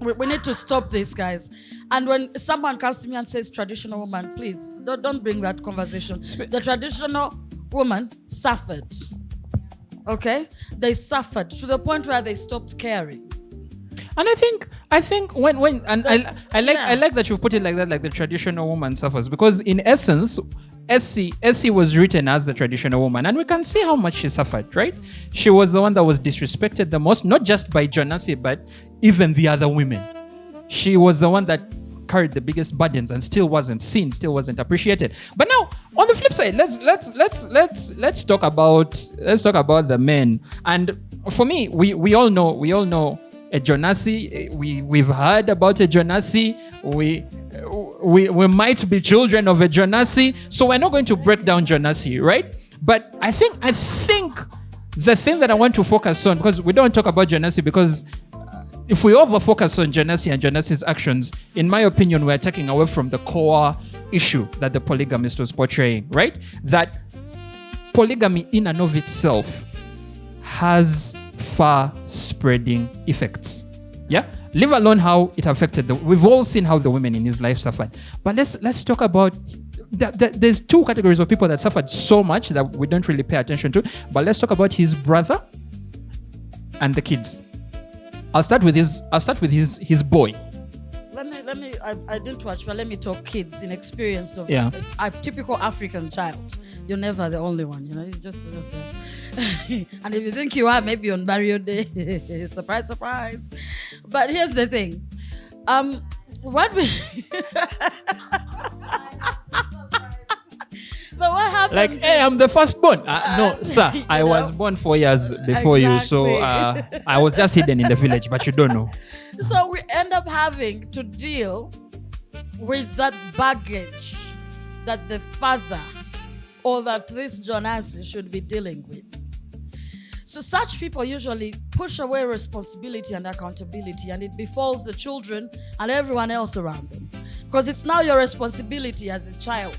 We need to stop this, guys. And when someone comes to me and says traditional woman, please don't bring that conversation. The traditional woman suffered. Okay? They suffered to the point where they stopped caring. And I think when I like that you've put it like that, like the traditional woman suffers, because in essence, Essie was written as the traditional woman, and we can see how much she suffered, right? She was the one that was disrespected the most, not just by Jonasi, but even the other women. She was the one that carried the biggest burdens and still wasn't seen, still wasn't appreciated. But now, on the flip side, let's talk about the men. And for me, we all know a Jonasi. We've heard about a Jonasi. We might be children of a Jonasi, so we're not going to break down Jonasi, right? But I think the thing that I want to focus on, because we don't talk about Jonasi, because if we over-focus on Jonasi and Jonasi's actions, in my opinion, we're taking away from the core issue that the polygamist was portraying, right? That polygamy in and of itself has far-spreading effects. Yeah? Leave alone how it affected we've all seen how the women in his life suffered. But let's talk about there's two categories of people that suffered so much that we don't really pay attention to. But let's talk about his brother and the kids. I'll start with his boy. Let me I didn't watch, but let me talk kids in experience of a typical African child. You're never the only one, you just and if you think you are, maybe on Barrio Day, surprise. But here's the thing. But what happens? Like, hey, I'm the firstborn. No, sir, I was born 4 years before you, so I was just hidden in the village, but you don't know. So we end up having to deal with that baggage that the father or that this Jonas should be dealing with. So such people usually push away responsibility and accountability, and it befalls the children and everyone else around them. Because it's now your responsibility as a child.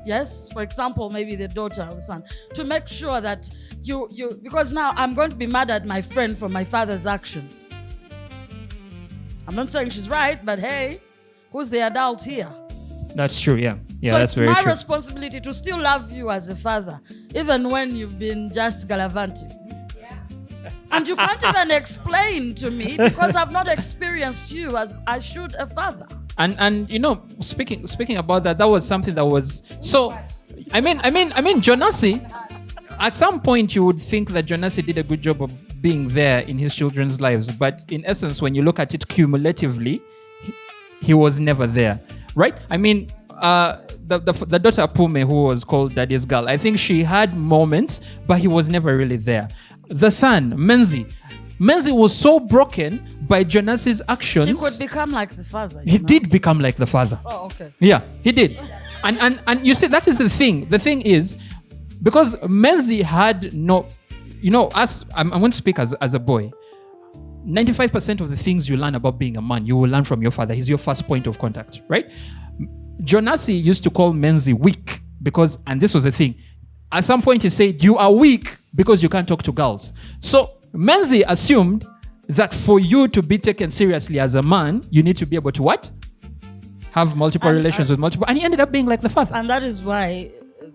Yes, for example, maybe the daughter or the son, to make sure that you because now I'm going to be mad at my friend for my father's actions. I'm not saying she's right, but hey, who's the adult here? That's true, yeah. Yeah, so that's very it's my true. responsibility to still love you as a father, even when you've been just gallivanting. Yeah. And you can't even explain to me because I've not experienced you as I should a father. And you know, speaking about that was something that was so. I mean, Jonasi. At some point, you would think that Jonasi did a good job of being there in his children's lives, but in essence, when you look at it cumulatively, he was never there, right? I mean, the daughter Pume, who was called Daddy's girl, I think she had moments, but he was never really there. The son, Menzi was so broken by Jonas's actions. He could become like the father. He did become like the father. Oh, okay. Yeah, he did. And you see, that is the thing. The thing is, because Menzi had no, you know, I'm going to speak as a boy. 95% of the things you learn about being a man, you will learn from your father. He's your first point of contact, right? Jonasi used to call Menzi weak because, and this was the thing, at some point he said, you are weak because you can't talk to girls. So Menzi assumed that for you to be taken seriously as a man, you need to be able to what? Have multiple relations with multiple. And he ended up being like the father. And that is why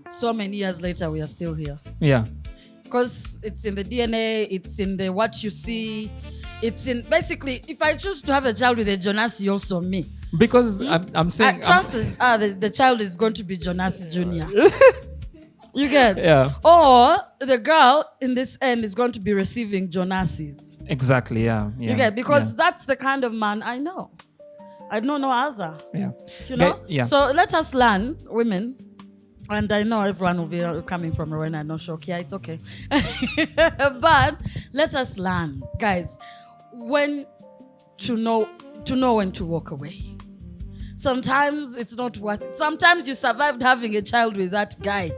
so many years later we are still here. Yeah. Because it's in the DNA, it's in the what you see. It's in basically, if I choose to have a child with a Jonasi, also me. Because I'm saying chances are the child is going to be Jonasi Jr. You get? Yeah. Or the girl in this end is going to be receiving Jonasis. Exactly, yeah. You get? Because that's the kind of man I know. I know no other. Yeah. You know? Yeah. So let us learn, women. And I know everyone will be coming from Rowena, no shock. Yeah, it's okay. But let us learn, guys, when to know when to walk away. Sometimes it's not worth it. Sometimes you survived having a child with that guy.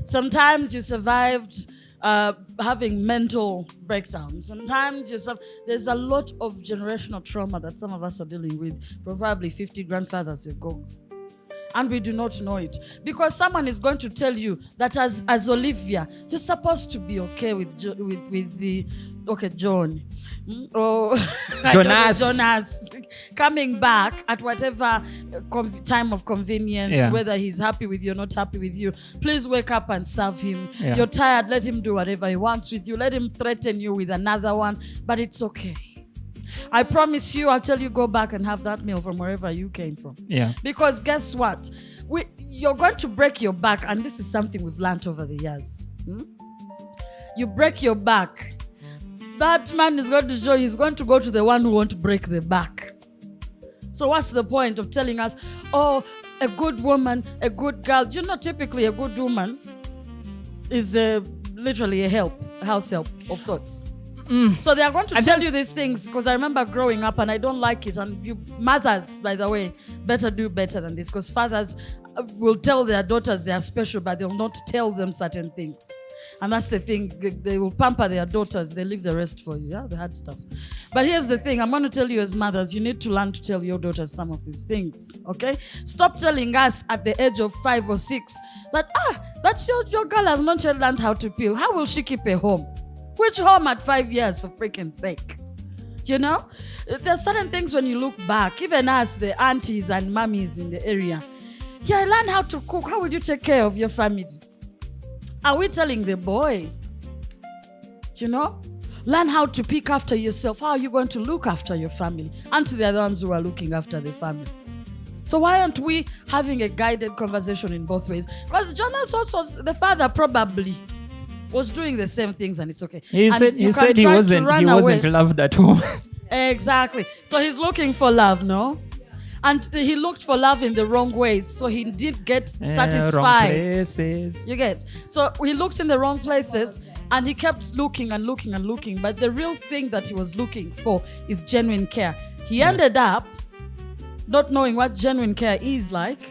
Sometimes you survived having mental breakdowns. Sometimes there's a lot of generational trauma that some of us are dealing with from probably 50 grandfathers ago. And we do not know it. Because someone is going to tell you that as Olivia, you're supposed to be okay with the John. Or Jonas coming back at whatever time of convenience, whether he's happy with you or not happy with you. Please wake up and serve him. Yeah. You're tired, let him do whatever he wants with you. Let him threaten you with another one, but it's okay. I promise you, I'll tell you, go back and have that meal from wherever you came from. Yeah. Because guess what? You're going to break your back, and this is something we've learned over the years. You break your back. That man is going to show he's going to go to the one who won't break the back. So what's the point of telling us, oh, a good woman, a good girl? You know, typically a good woman is literally a house help of sorts. So they are going to tell you these things because I remember growing up and I don't like it. And you mothers, by the way, better do better than this, because fathers will tell their daughters they are special, but they'll not tell them certain things. And that's the thing. They will pamper their daughters. They leave the rest for you. Yeah, the hard stuff. But here's the thing. I'm going to tell you as mothers, you need to learn to tell your daughters some of these things. Okay? Stop telling us at the age of 5 or 6 that, that's your girl has not yet learned how to peel. How will she keep a home? Which home at 5 years, for freaking sake? You know? There's certain things when you look back, even us, the aunties and mummies in the area. Yeah, learn how to cook. How will you take care of your family? Are we telling the boy? You know? Learn how to pick after yourself. How are you going to look after your family? Auntie, they're the ones who are looking after the family. So why aren't we having a guided conversation in both ways? Because Jonas also, the father probably was doing the same things, and it's okay. He said he wasn't loved at home. Exactly. So he's looking for love, no? And he looked for love in the wrong ways, so he didn't get Wrong satisfied. places. You get? So he looked in the wrong places, and he kept looking and looking and looking. But the real thing that he was looking for is genuine care. He ended up not knowing what genuine care is like.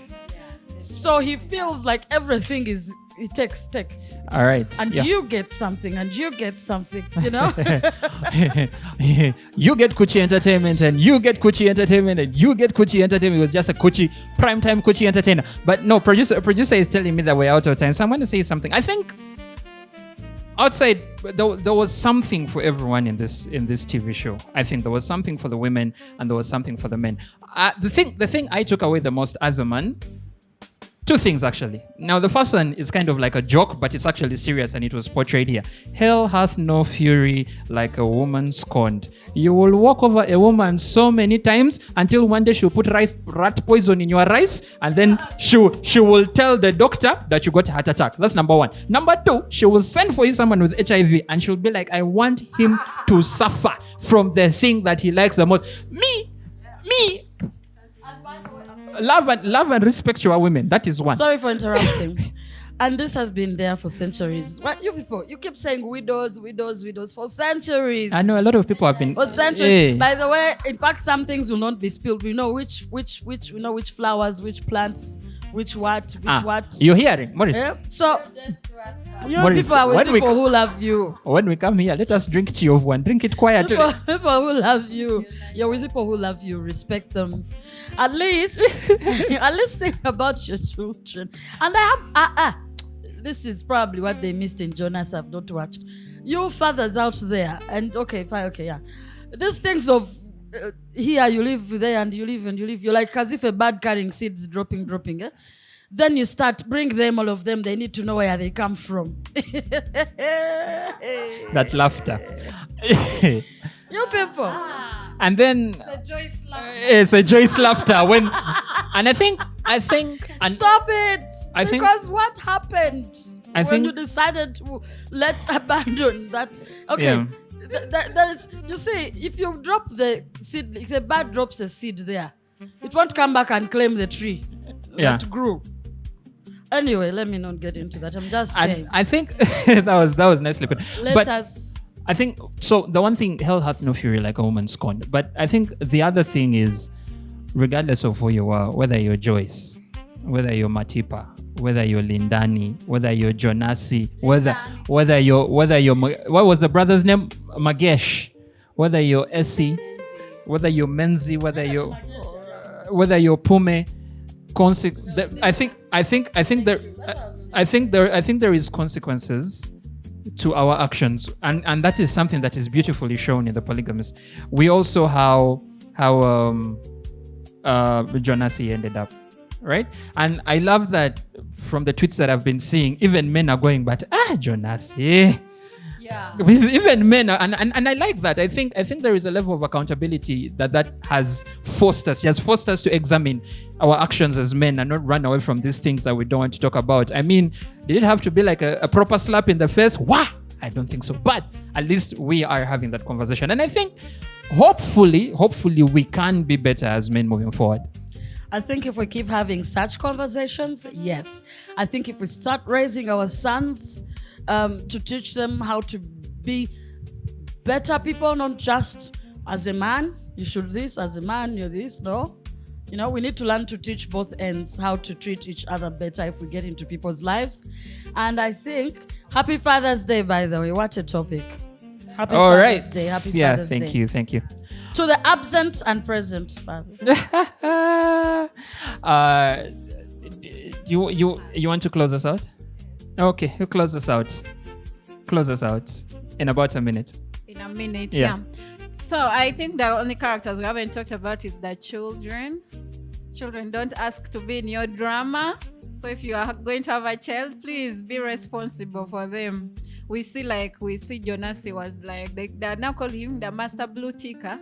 So he feels like everything is, it takes take. All right. And you get something, and you get something, you know? You get Kuchi entertainment, and you get Kuchi entertainment, and you get Kuchi entertainment. It was just a Kuchi, primetime Kuchi entertainer. But no, producer is telling me that we're out of time. So I'm going to say something. I think outside, there was something for everyone in this TV show. I think there was something for the women, and there was something for the men. The thing I took away the most as a man, two things actually. Now the first one is kind of like a joke, but it's actually serious, and it was portrayed here. Hell hath no fury like a woman scorned. You will walk over a woman so many times until one day she'll put rat poison in your rice, and then she will tell the doctor that you got a heart attack. That's number one. Number two, she will send for you someone with HIV, and she'll be like, I want him to suffer from the thing that he likes the most. Me. Love and respect your women. That is one. Sorry for interrupting. And this has been there for centuries. What you people? You keep saying widows for centuries. I know a lot of people have been for centuries. Hey. By the way, in fact, some things will not be spilled. We know which flowers, which plants, which what. You're hearing, Maurice? Yeah? So you Maurice, people are with people who love you. When we come here, let us drink tea of one. Drink it quietly. People who love you. You're with people who love you. Respect them. At least think about your children. And I have this is probably what they missed in Jonas. I've not watched. You fathers out there, and okay, fine, okay, yeah. These things of here you live there and you live. You're like as if a bird carrying seeds dropping. Eh? Then you start bring them, all of them. They need to know where they come from. That laughter. You people. And then it's a joyous laughter when, and I think stop it, because what happened when you decided to abandon that? Okay, yeah. That is, you see, if you drop the seed, if the bird drops a seed there, it won't come back and claim the tree that grew. Anyway, let me not get into that. I'm just saying. I think that was nicely put. I think so. The one thing, hell hath no fury like a woman scorned. But I think the other thing is, regardless of who you are, whether you're Joyce, whether you're Matipa, whether you're Lindani, whether you're Jonasi, whether you're what was the brother's name? Magesh, whether you're Essie, whether you're Menzi, whether you're Pume, I think there is consequences to our actions, and that is something that is beautifully shown in The Polygamist. We also how Jonasi ended up, right? And I love that from the tweets that I've been seeing, even men are going, but Jonasi. Yeah. Even men are, and I like that. I think there is a level of accountability that has forced us. It has forced us to examine our actions as men and not run away from these things that we don't want to talk about. I mean, did it have to be like a proper slap in the face? Wah! I don't think so. But at least we are having that conversation. And I think hopefully we can be better as men moving forward. I think if we keep having such conversations, yes. I think if we start raising our sons to teach them how to be better people, not just as a man, you should this, as a man, you're this, no. You know, we need to learn to teach both ends how to treat each other better if we get into people's lives. And I think, happy Father's Day, by the way. What a topic. Happy Father's Day. Happy Father's Day. Thank you. To the absent and present fathers. You want to close us out? Okay, you close us out. Close us out in about a minute. In a minute, yeah. So I think the only characters we haven't talked about is the children. Children don't ask to be in your drama. So if you are going to have a child, please be responsible for them. We see Jonasi was like, they now call him the master blue ticker.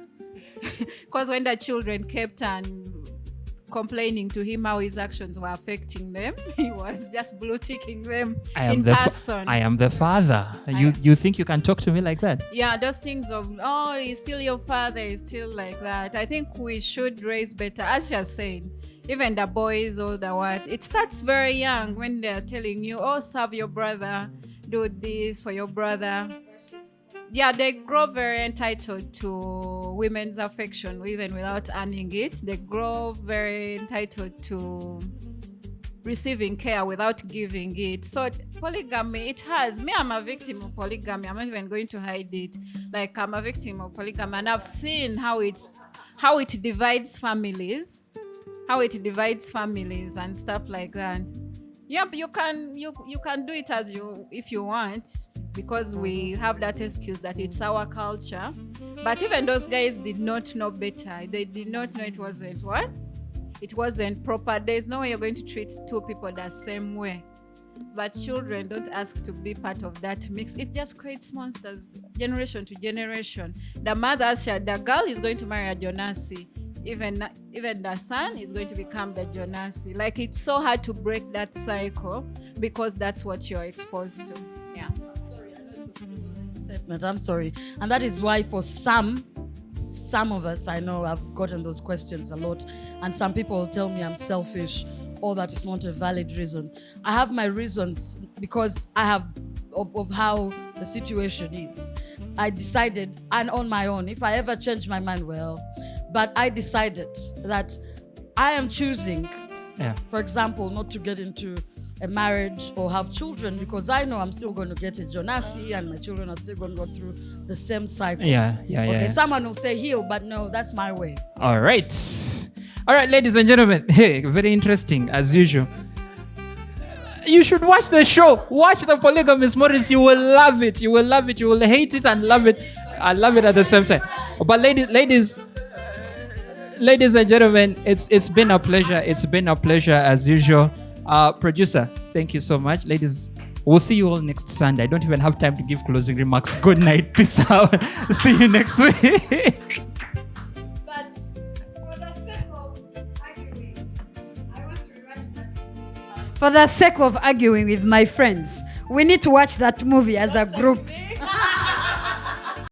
Because when the children kept and complaining to him how his actions were affecting them. He was just blue ticking them I in person. I am the father. You think you can talk to me like that? Yeah, those things of, oh, he's still your father, he's still like that. I think we should raise better. As you said, even the boys or the what, it starts very young when they're telling you, oh, serve your brother, do this for your brother. Yeah, they grow very entitled to women's affection even without earning it. They grow very entitled to receiving care without giving it. So polygamy, it has me. I'm a victim of polygamy. I'm not even going to hide it. Like, I'm a victim of polygamy, and I've seen how it divides families, and stuff like that. Yep, you can do it as if you want, because we have that excuse that it's our culture. But even those guys did not know better. They did not know it wasn't what? It wasn't proper. There's no way you're going to treat two people the same way. But children don't ask to be part of that mix. It just creates monsters, generation to generation. The the girl is going to marry a Jonasi. Even the son is going to become the Jonasi. Like, it's so hard to break that cycle because that's what you're exposed to. Yeah. I'm sorry. And that is why for some of us, I know I've gotten those questions a lot, and some people will tell me I'm selfish or that is not a valid reason. I have my reasons because I have of how the situation is. I decided, and on my own, if I ever change my mind, well, but I decided that I am choosing, for example, not to get into a marriage or have children, because I know I'm still going to get a Jonasi and my children are still going to go through the same cycle. Okay, someone will say heal, but no, that's my way. All right, ladies and gentlemen. Hey, very interesting as usual. You should watch the show. Watch the Polygamist, Maurice. You will love it. You will love it. You will hate it and love it. I love it at the same time. But ladies and gentlemen, it's been a pleasure. It's been a pleasure as usual. Producer, thank you so much. Ladies, we'll see you all next Sunday. I don't even have time to give closing remarks. Good night. Peace out. See you next week. But for the sake of arguing, I want to watch that. For the sake of arguing with my friends, we need to watch that movie as a group.